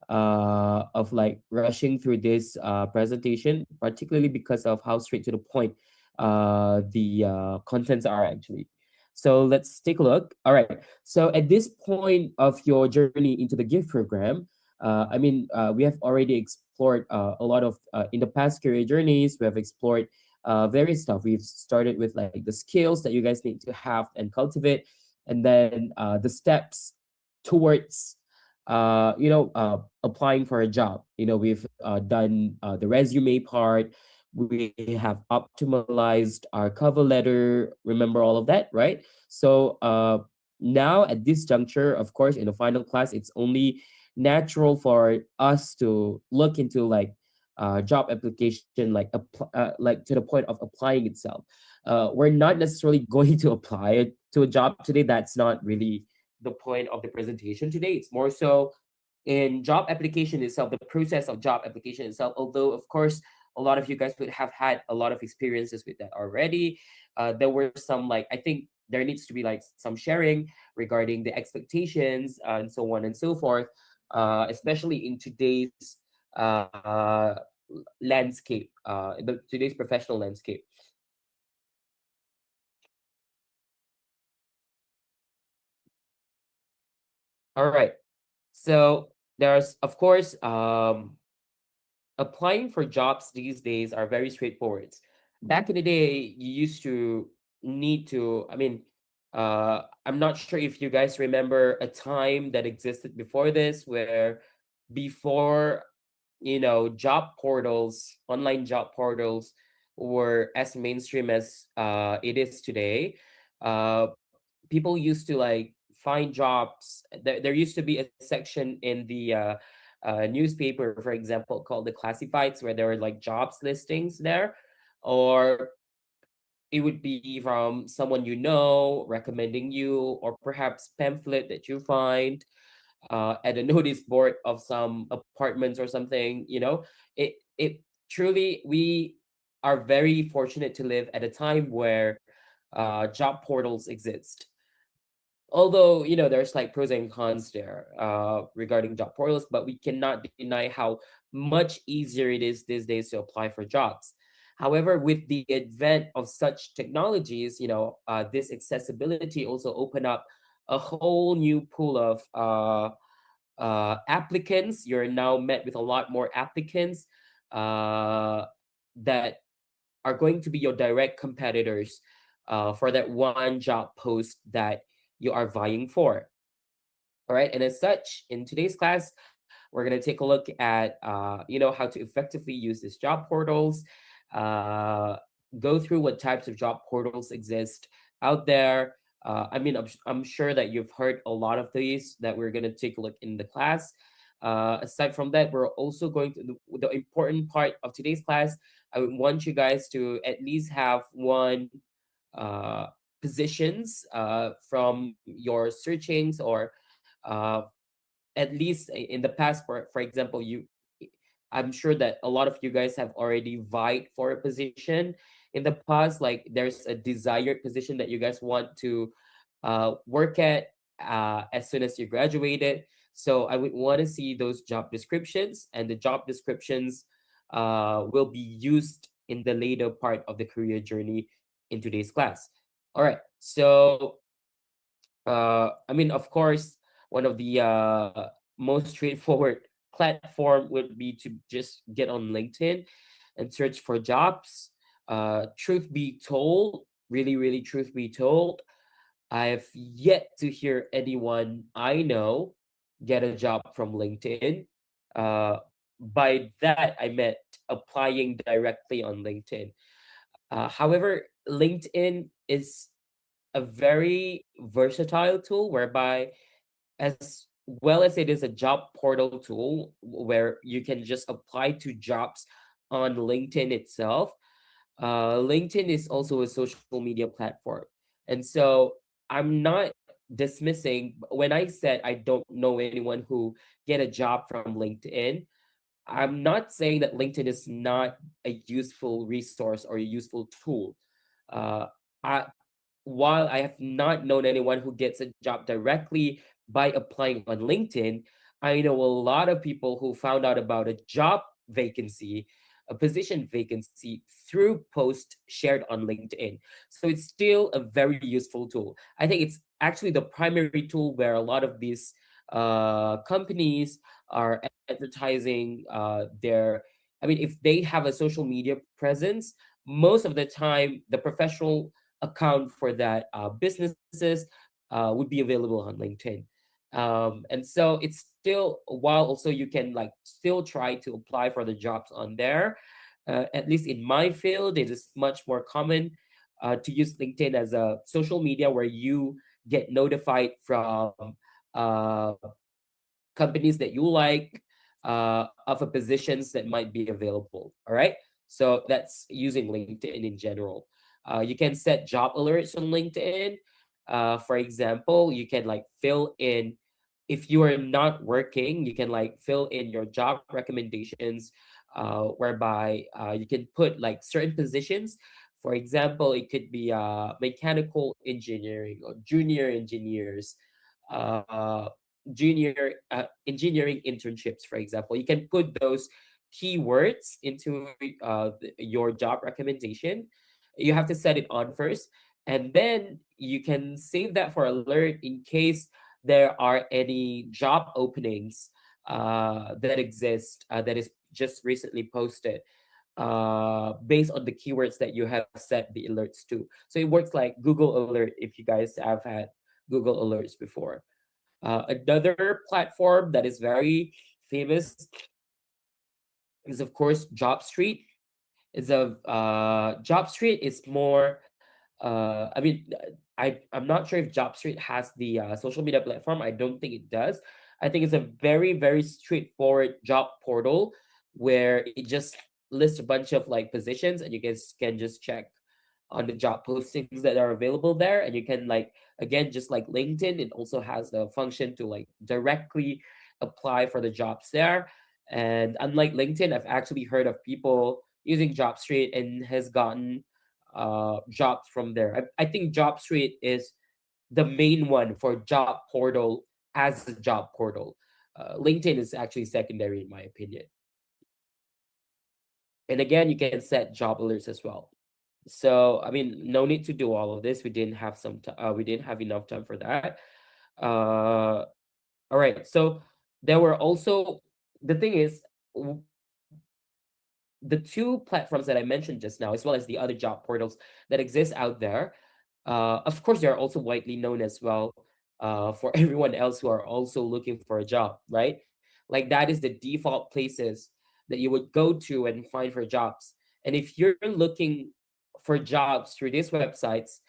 of like rushing through this presentation, particularly because of how straight to the point the contents are actually. So let's take a look. All right. So at this point of your journey into the gift program, we have already explored a lot of in the past career journeys. We have explored various stuff. We've started with like the skills that you guys need to have and cultivate, and then the steps towards applying for a job. We've done the resume part. We have optimized our cover letter. Remember all of that, right? So now at this juncture, of course, in the final class, it's only natural for us to look into like job application, like to the point of applying itself. We're not necessarily going to apply to a job today. That's not really the point of the presentation today. It's more so in job application itself, the process of job application itself. Although, of course, a lot of you guys would have had a lot of experiences with that already. There were some like I think there needs to be like some sharing regarding the expectations and so on and so forth, especially in today's uh, landscape, today's professional landscape. All right. So there's of course applying for jobs these days are very straightforward. Back in the day, you used to need to, I'm not sure if you guys remember a time that existed before this where before, job portals, online job portals were as mainstream as it is today. Uh, People used to like find jobs. There used to be a section in the newspaper, for example, called the classifieds, where there were like jobs listings there, or it would be from someone you know recommending you, or perhaps pamphlet that you find at a notice board of some apartments or something. It truly, we are very fortunate to live at a time where job portals exist. Although there's like pros and cons there regarding job portals, but we cannot deny how much easier it is these days to apply for jobs. However, with the advent of such technologies, this accessibility also open up a whole new pool of applicants. You're now met with a lot more applicants that are going to be your direct competitors for that one job post that you are vying for. All right. And as such, in today's class, we're going to take a look at, how to effectively use these job portals, uh, go through what types of job portals exist out there. I'm sure that you've heard a lot of these that we're going to take a look in the class. Aside from that, we're also going to the important part of today's class. I would want you guys to at least have one uh, positions from your searchings, or uh, at least in the past, for example, I'm sure that a lot of you guys have already vied for a position in the past. Like there's a desired position that you guys want to work at as soon as you graduated. So I would want to see those job descriptions, and the job descriptions will be used in the later part of the career journey in today's class. All right. So of course, one of the most straightforward platform would be to just get on LinkedIn and search for jobs. Truth be told, really, really, truth be told, I've yet to hear anyone I know get a job from LinkedIn. Uh, by that, I meant applying directly on LinkedIn. However, LinkedIn is a very versatile tool whereby, as well as it is a job portal tool where you can just apply to jobs on LinkedIn itself, LinkedIn is also a social media platform. And so I'm not dismissing when I said I don't know anyone who get a job from LinkedIn. I'm not saying that LinkedIn is not a useful resource or a useful tool. Uh, I, while I have not known anyone who gets a job directly by applying on LinkedIn, I know a lot of people who found out about a job vacancy, a position vacancy through post shared on LinkedIn. So it's still a very useful tool. I think it's actually the primary tool where a lot of these companies are advertising their. I mean, if they have a social media presence, most of the time the professional account for that businesses would be available on LinkedIn. And so it's still, while also you can like still try to apply for the jobs on there. At least in my field, it is much more common to use LinkedIn as a social media where you get notified from uh, companies that you like, of a positions that might be available. All right. So that's using LinkedIn in general. You can set job alerts on LinkedIn. For example, you can like fill in, if you are not working, you can like fill in your job recommendations, whereby you can put like certain positions. For example, it could be mechanical engineering or junior engineers, uh, junior engineering internships, for example. You can put those keywords into your job recommendation. You have to set it on first, and then you can save that for alert in case there are any job openings that exist, that is just recently posted, based on the keywords that you have set the alerts to. So it works like Google Alert, if you guys have had Google Alerts before. Another platform that is very famous is, of course, Job Street. Job Street is more. I mean, I'm not sure if Job Street has the social media platform. I don't think it does. I think it's a very straightforward job portal where it just lists a bunch of like positions, and you guys can just check on the job postings that are available there, and you can like, again, just like LinkedIn, it also has the function to like directly apply for the jobs there. And unlike LinkedIn, I've actually heard of people using JobStreet and has gotten jobs from there. I think JobStreet is the main one for job portal as a job portal. LinkedIn is actually secondary in my opinion. And again, you can set job alerts as well. So I mean, no need to do all of this. We didn't have we didn't have enough time for that. All right. So there were also, the thing is, the two platforms that I mentioned just now, as well as the other job portals that exist out there, of course, they are also widely known as well, for everyone else who are also looking for a job, right? Like that is the default places that you would go to and find for jobs. And if you're looking for jobs through these websites,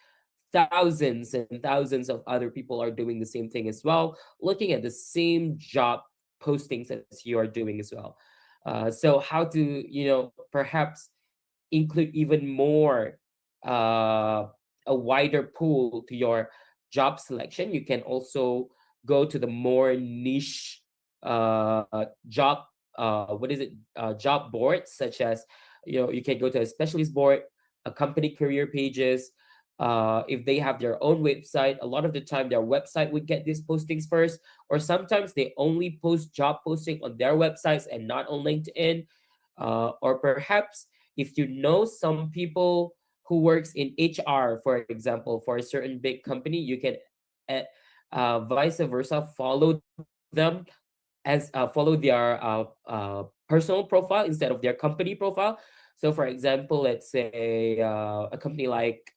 thousands and thousands of other people are doing the same thing as well, looking at the same job postings as you are doing as well. So how to, perhaps include even more, uh, a wider pool to your job selection. You can also go to the more niche job, what is it, job boards, such as, you can go to a specialist board, a company career pages. If they have their own website, a lot of the time their website would get these postings first, or sometimes they only post job posting on their websites and not on LinkedIn. Or perhaps if you know some people who works in HR, for example, for a certain big company, you can, uh, vice versa, follow them, as follow their personal profile instead of their company profile. So for example, let's say a company like,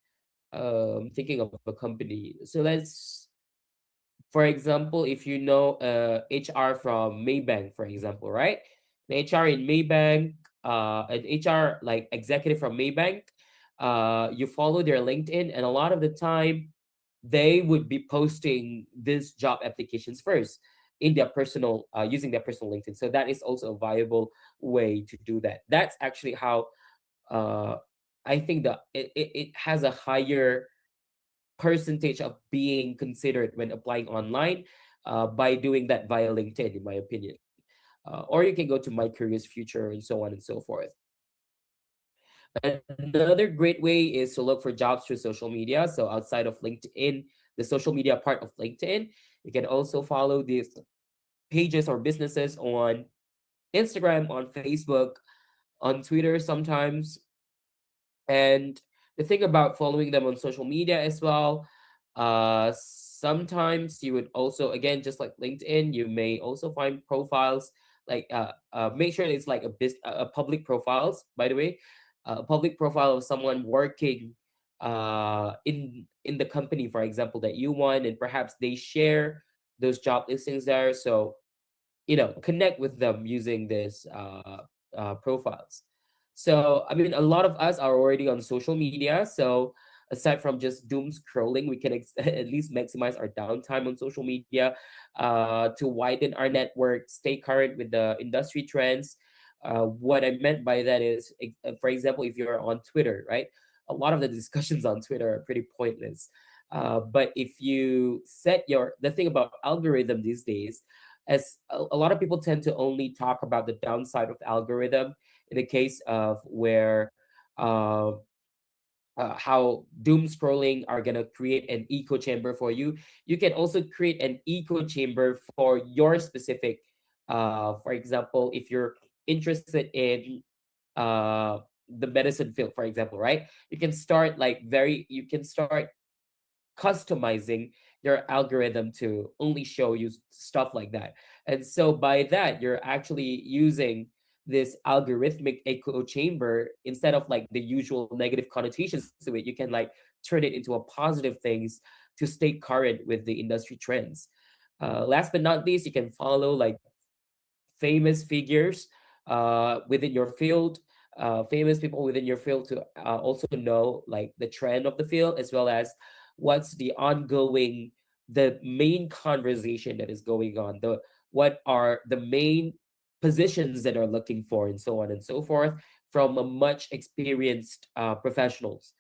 thinking of a company. So let's, for example, if you know HR from Maybank, for example, right? The HR in Maybank, an HR like executive from Maybank, you follow their LinkedIn, and a lot of the time they would be posting these job applications first in their personal, using their personal LinkedIn. So that is also a viable way to do that. That's actually how uh, I think that it has a higher percentage of being considered when applying online by doing that via LinkedIn, in my opinion. Or you can go to My Careers Future and so on and so forth. Another great way is to look for jobs through social media. So outside of LinkedIn, the social media part of LinkedIn, you can also follow these pages or businesses on Instagram, on Facebook, on Twitter sometimes. And the thing about following them on social media as well, sometimes you would also, again, just like LinkedIn, you may also find profiles like make sure it's like a public profiles, by the way, a public profile of someone working in the company, for example, that you want, and perhaps they share those job listings there. So connect with them using this profiles. So I mean, a lot of us are already on social media. So aside from just doom scrolling, we can at least maximize our downtime on social media to widen our network, stay current with the industry trends. What I meant by that is, for example, if you're on Twitter, right? A lot of the discussions on Twitter are pretty pointless. But if you set the thing about algorithm these days, as a lot of people tend to only talk about the downside of algorithm in the case of where uh, how doom scrolling are going to create an echo chamber for you. You can also create an echo chamber for your specific, for example, if you're interested in the medicine field, for example, right? You can start customizing your algorithm to only show you stuff like that. And so by that, you're actually using this algorithmic echo chamber instead of like the usual negative connotations to it. You can like turn it into a positive things to stay current with the industry trends. Last but not least, you can follow like famous figures within your field, famous people within your field to also know like the trend of the field as well as what's the main conversation that is going on, what are the main positions that are looking for, and so on and so forth from a much experienced professionals.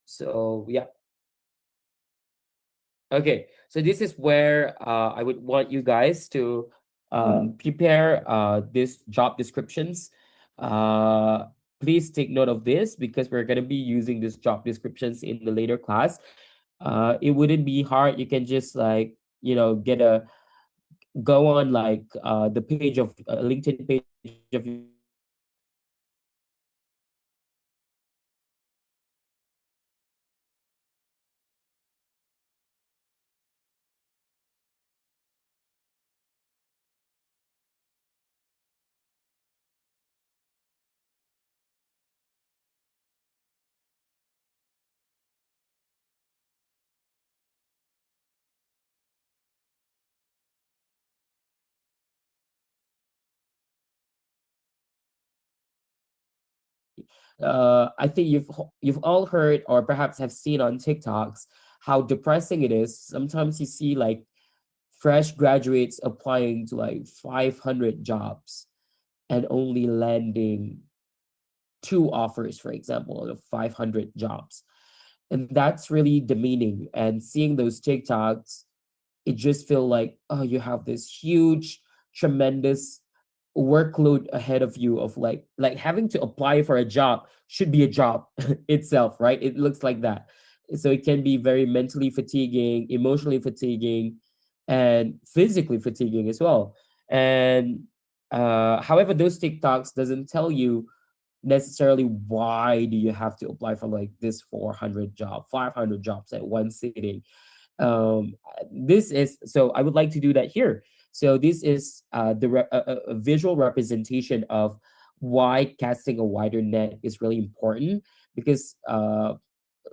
So yeah. Okay, so this is where I would want you guys to prepare these job descriptions. Please take note of this because we're going to be using these job descriptions in the later class. It wouldn't be hard. You can just like, go on like the page of LinkedIn page of yours and just I think you've all heard or perhaps have seen on TikToks how depressing it is. Sometimes you see like fresh graduates applying to like 500 jobs and only landing 2 offers, for example, of 500 jobs. And that's really demeaning. And seeing those TikToks, it just feel like, oh, you have this huge, tremendous workload ahead of you of like having to apply for a job should be a job itself, right? It looks like that. So it can be very mentally fatiguing, emotionally fatiguing, and physically fatiguing as well. And however, those TikToks doesn't tell you necessarily why do you have to apply for like this 500 jobs at one sitting. This is so I would like to do that here. So this is a visual representation of why casting a wider net is really important because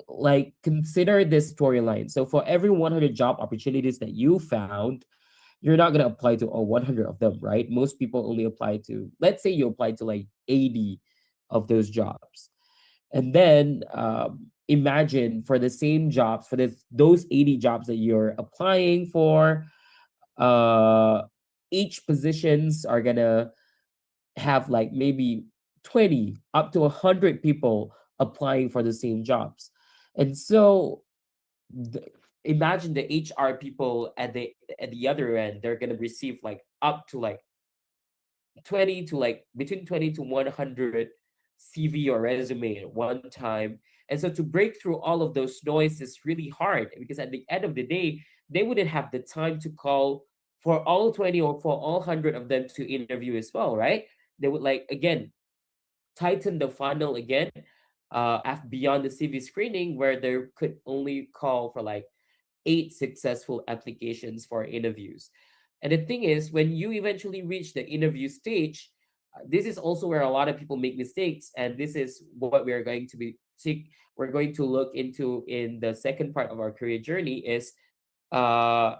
like consider this storyline. So for every 100 job opportunities that you found, you're not going to apply to all 100 of them, right? Most people only apply to, let's say you apply to like 80 of those jobs. And then imagine for the same jobs, for those 80 jobs that you're applying for, uh, each positions are gonna have like maybe 20 up to 100 people applying for the same jobs. And so imagine the HR people at the other end, they're gonna receive like up to like 20 to like between 20 to 100 CV or resume at one time. And so to break through all of those noise is really hard because at the end of the day, they wouldn't have the time to call for all 20 or for all 100 of them to interview as well, right? They would like, again, tighten the funnel again beyond the CV screening where they could only call for like 8 successful applications for interviews. And the thing is, when you eventually reach the interview stage, this is also where a lot of people make mistakes, and this is what we are going to be we're going to look into in the second part of our career journey. Is uh,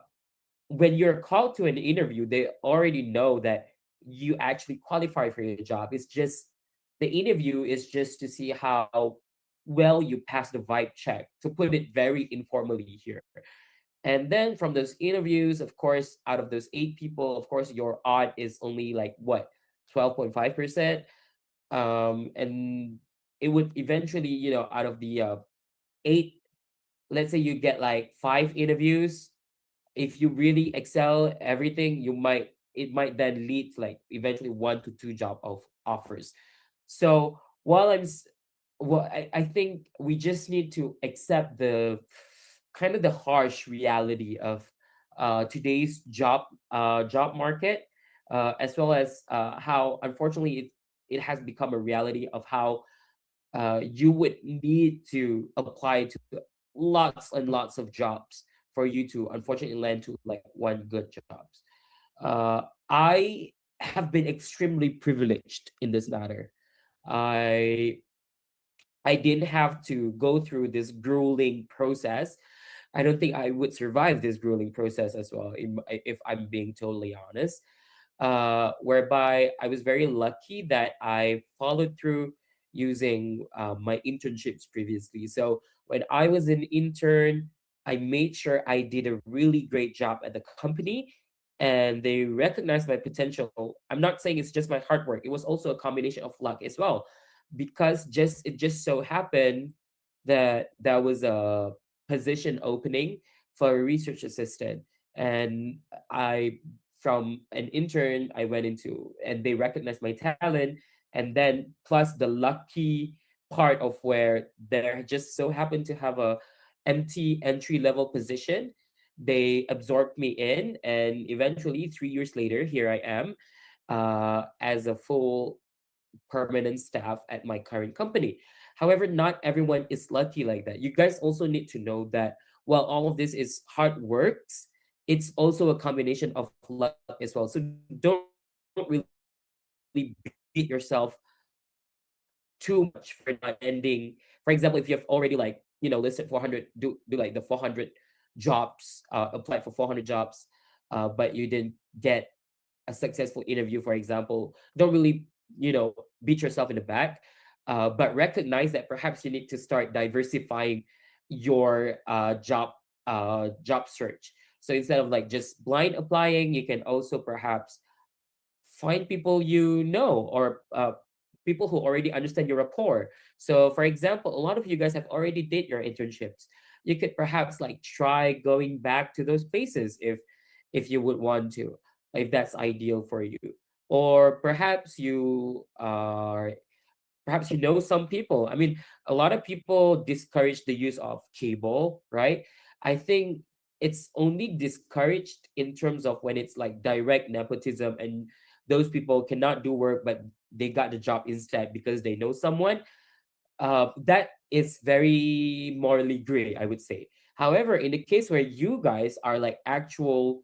when you're called to an interview, they already know that you actually qualify for your job. It's just the interview is just to see how well you pass the vibe check, to put it very informally here. And then from those interviews, of course, out of those 8 people, of course, your odd is only like what, 12.5%. And it would eventually, out of the 8, let's say you get like 5 interviews. If you really excel everything, it might then lead to like eventually 1 to 2 job offers. So I think we just need to accept the kind of the harsh reality of today's job market, as well as how unfortunately it has become a reality of how you would need to apply to lots and lots of jobs for you to unfortunately land to like one good jobs. I have been extremely privileged in this matter. I I didn't have to go through this grueling process. I don't think I would survive this grueling process as well, if I'm being totally honest. Whereby I was very lucky that I followed through using my internships previously. So when I was an intern, I made sure I did a really great job at the company and they recognized my potential. I'm not saying it's just my hard work, it was also a combination of luck as well. Because it just so happened that there was a position opening for a research assistant. And I, from an intern, I went into, and they recognized my talent. And then plus the lucky part of where there just so happened to have a empty entry level position. They absorbed me in, and eventually 3 years later, here I am as a full permanent staff at my current company. However, not everyone is lucky like that. You guys also need to know that while all of this is hard works, it's also a combination of luck as well. So don't really beat yourself too much for not ending. For example, if you have already like, listed 400, do like the 400 jobs, applied for 400 jobs, but you didn't get a successful interview, for example, don't really, beat yourself in the back, but recognize that perhaps you need to start diversifying your job search. So instead of like just blind applying, you can also perhaps find people or people who already understand your rapport. So for example, a lot of you guys have already did your internships. You could perhaps like try going back to those places if you would want to, if that's ideal for you. Or perhaps you know some people. I mean, a lot of people discourage the use of cable, right? I think it's only discouraged in terms of when it's like direct nepotism and those people cannot do work but they got the job instead because they know someone. That is very morally gray, I would say. However, in the case where you guys are like actual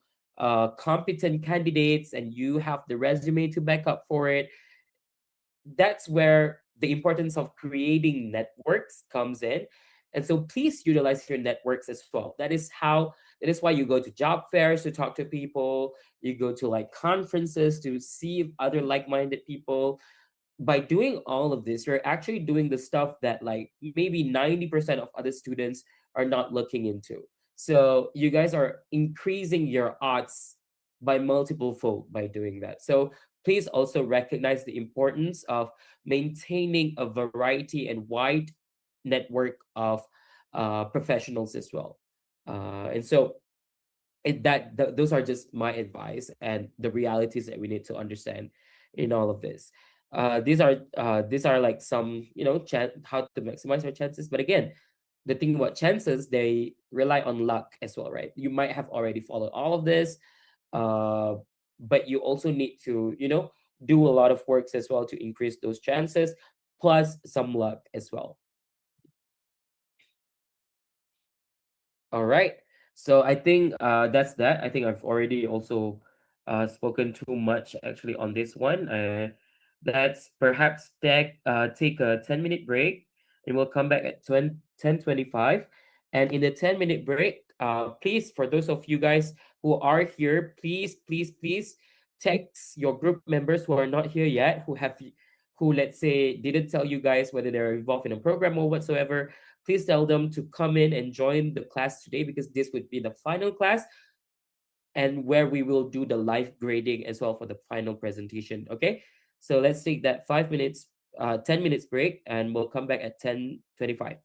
competent candidates and you have the resume to back up for it, that's where the importance of creating networks comes in. And so please utilize your networks as well. That is why you go to job fairs to talk to people, you go to like conferences to see other like-minded people. By doing all of this, you're actually doing the stuff that like maybe 90% of other students are not looking into. So you guys are increasing your odds by multiple fold by doing that. So please also recognize the importance of maintaining a variety and wide network of professionals as well. And so those are just my advice and the realities that we need to understand in all of this. These are like some, how to maximize our chances. But again, the thing about chances, they rely on luck as well, right? You might have already followed all of this, uh, but you also need to, do a lot of works as well to increase those chances, plus some luck as well. All right. So I think that's that. I think I've already also spoken too much actually on this one. Let's perhaps take a 10-minute break, and we'll come back at 10:25. And in the 10-minute break, please, for those of you guys who are here, please text your group members who are not here yet, who, let's say, didn't tell you guys whether they're involved in a program or whatsoever. Please tell them to come in and join the class today, because this would be the final class, and where we will do the live grading as well for the final presentation. Okay, so let's take that 5 minutes, 10 minutes break, and we'll come back at 10:25.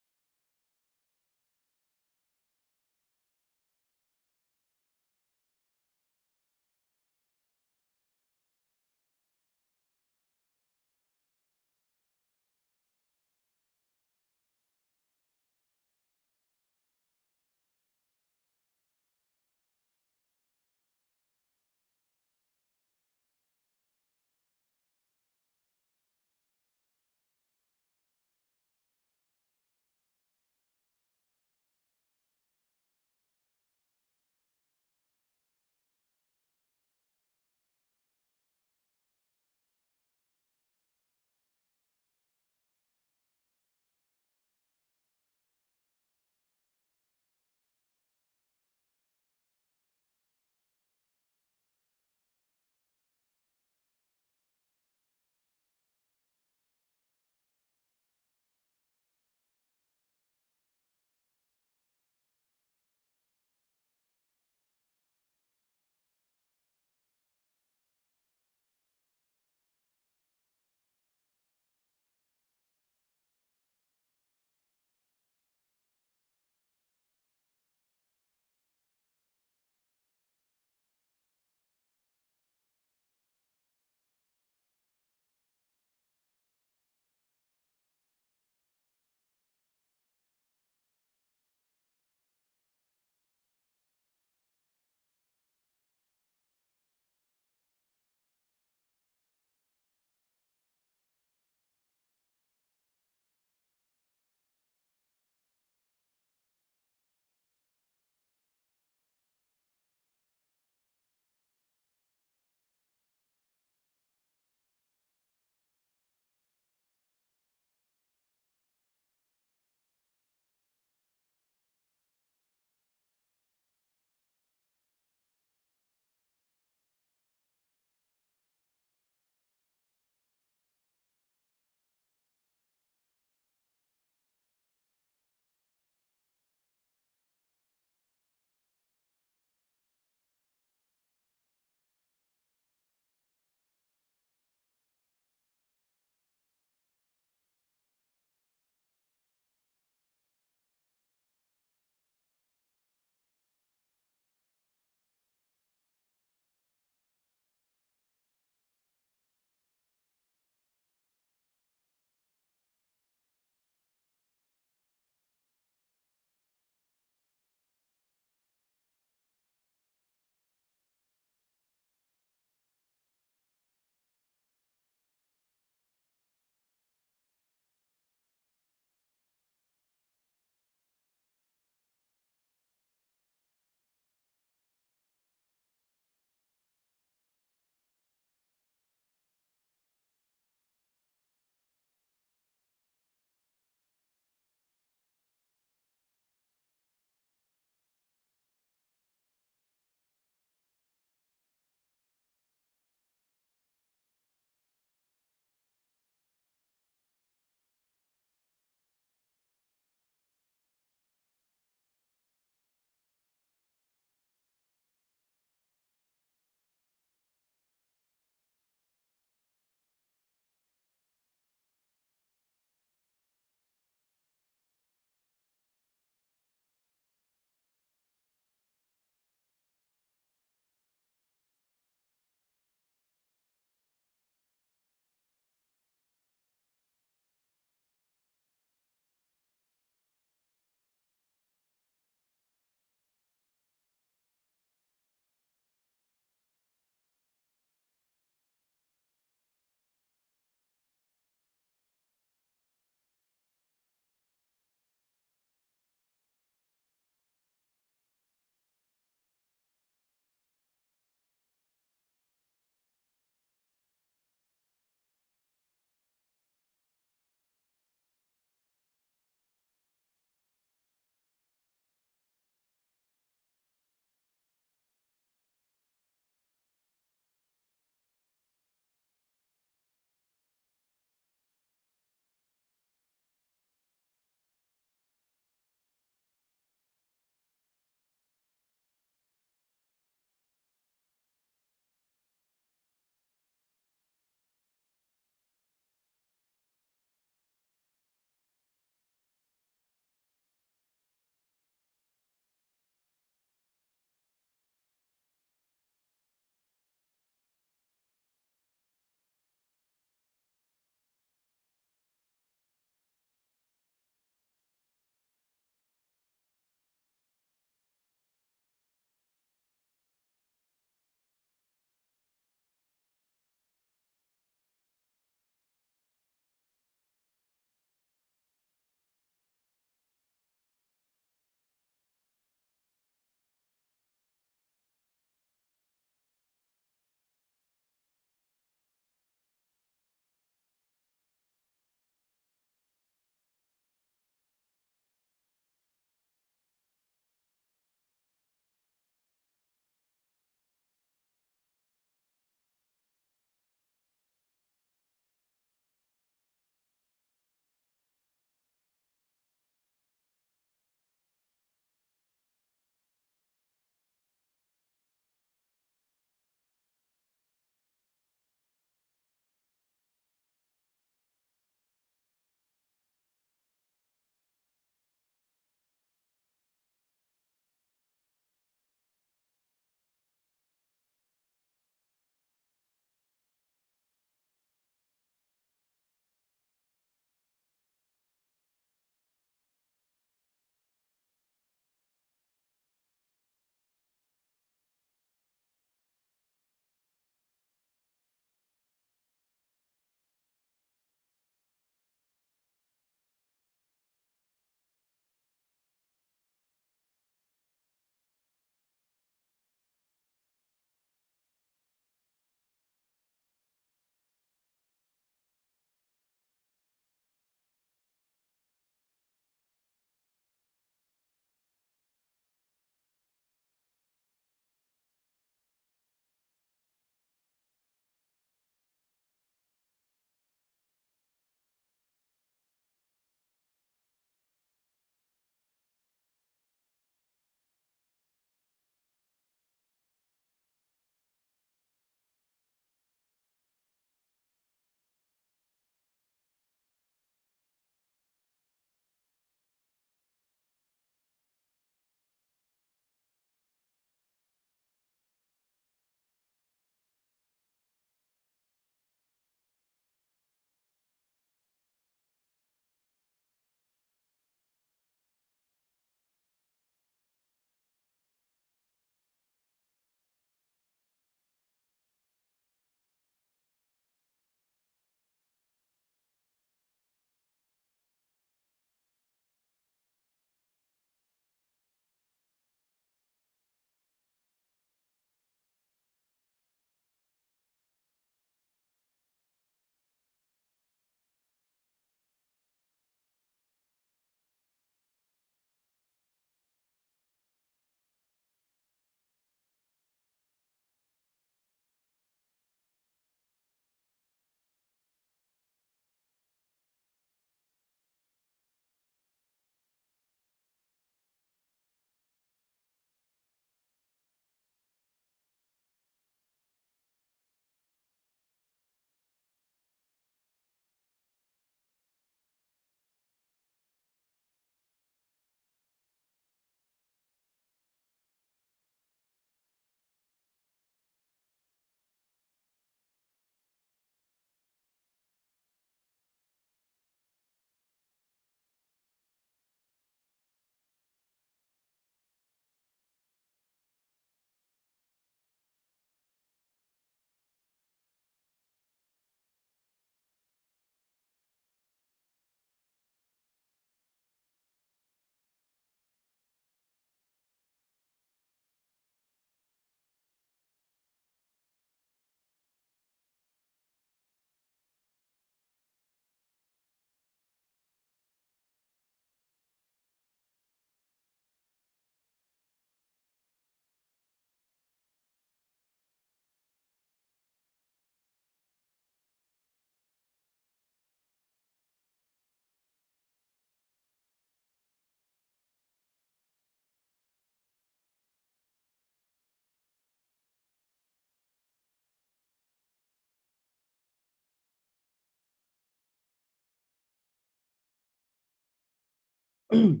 Hi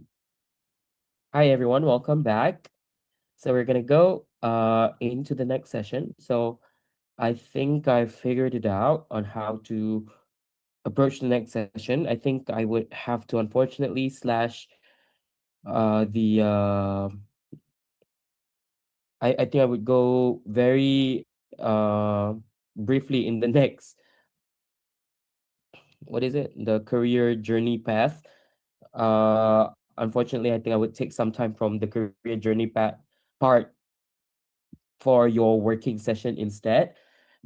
everyone, welcome back. So we're gonna go into the next session. So I think I figured it out on how to approach the next session. I think I would have to unfortunately slash the I think I would go very briefly in the next, what is it? The career journey path. Unfortunately, I think I would take some time from the career journey path part for your working session instead.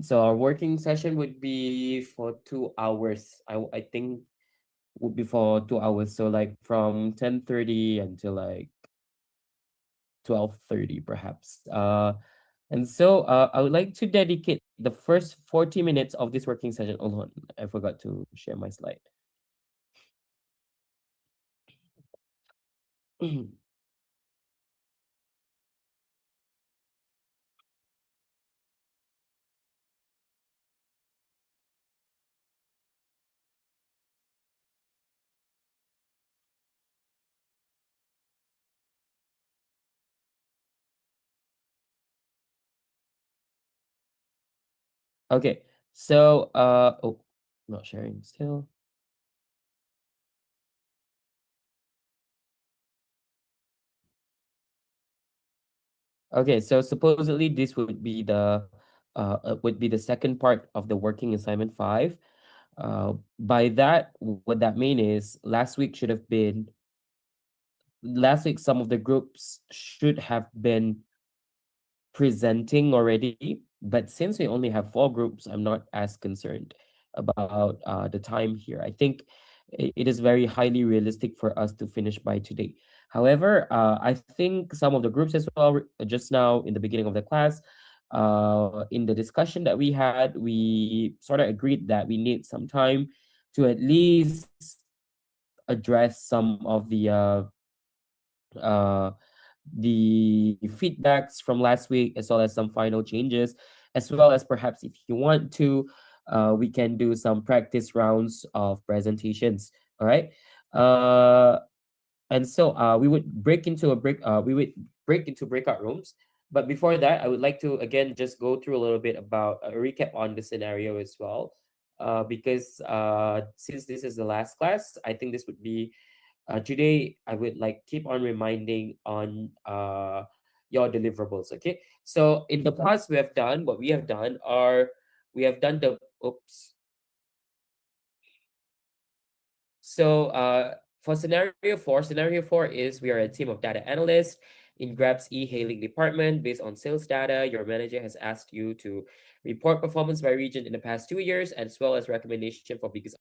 So our working session would be for 2 hours. I think would be for 2 hours. So like from 10:30 until like 12:30 perhaps. And so I would like to dedicate the first 40 minutes of this working session. Hold on, I forgot to share my slide. Okay, so oh, not sharing still. Okay, so supposedly this would be the second part of the working assignment 5. By that, what that mean is last week some of the groups should have been presenting already, but since we only have 4 groups, I'm not as concerned about the time here. I think it is very highly realistic for us to finish by today. However, I think some of the groups as well, just now in the beginning of the class, in the discussion that we had, we sort of agreed that we need some time to at least address some of uh, the feedbacks from last week, as well as some final changes, as well as perhaps if you want to, we can do some practice rounds of presentations. All right. And so we would break into breakout rooms. But before that, I would like to again just go through a little bit about a recap on the scenario as well. Because since this is the last class, I think this would be today I would like keep on reminding on your deliverables. Okay, so in the past we have done are we have done the oops. So for scenario four is we are a team of data analysts in Grab's e-hailing department. Based on sales data, your manager has asked you to report performance by region in the past 2 years, as well as recommendation for biggest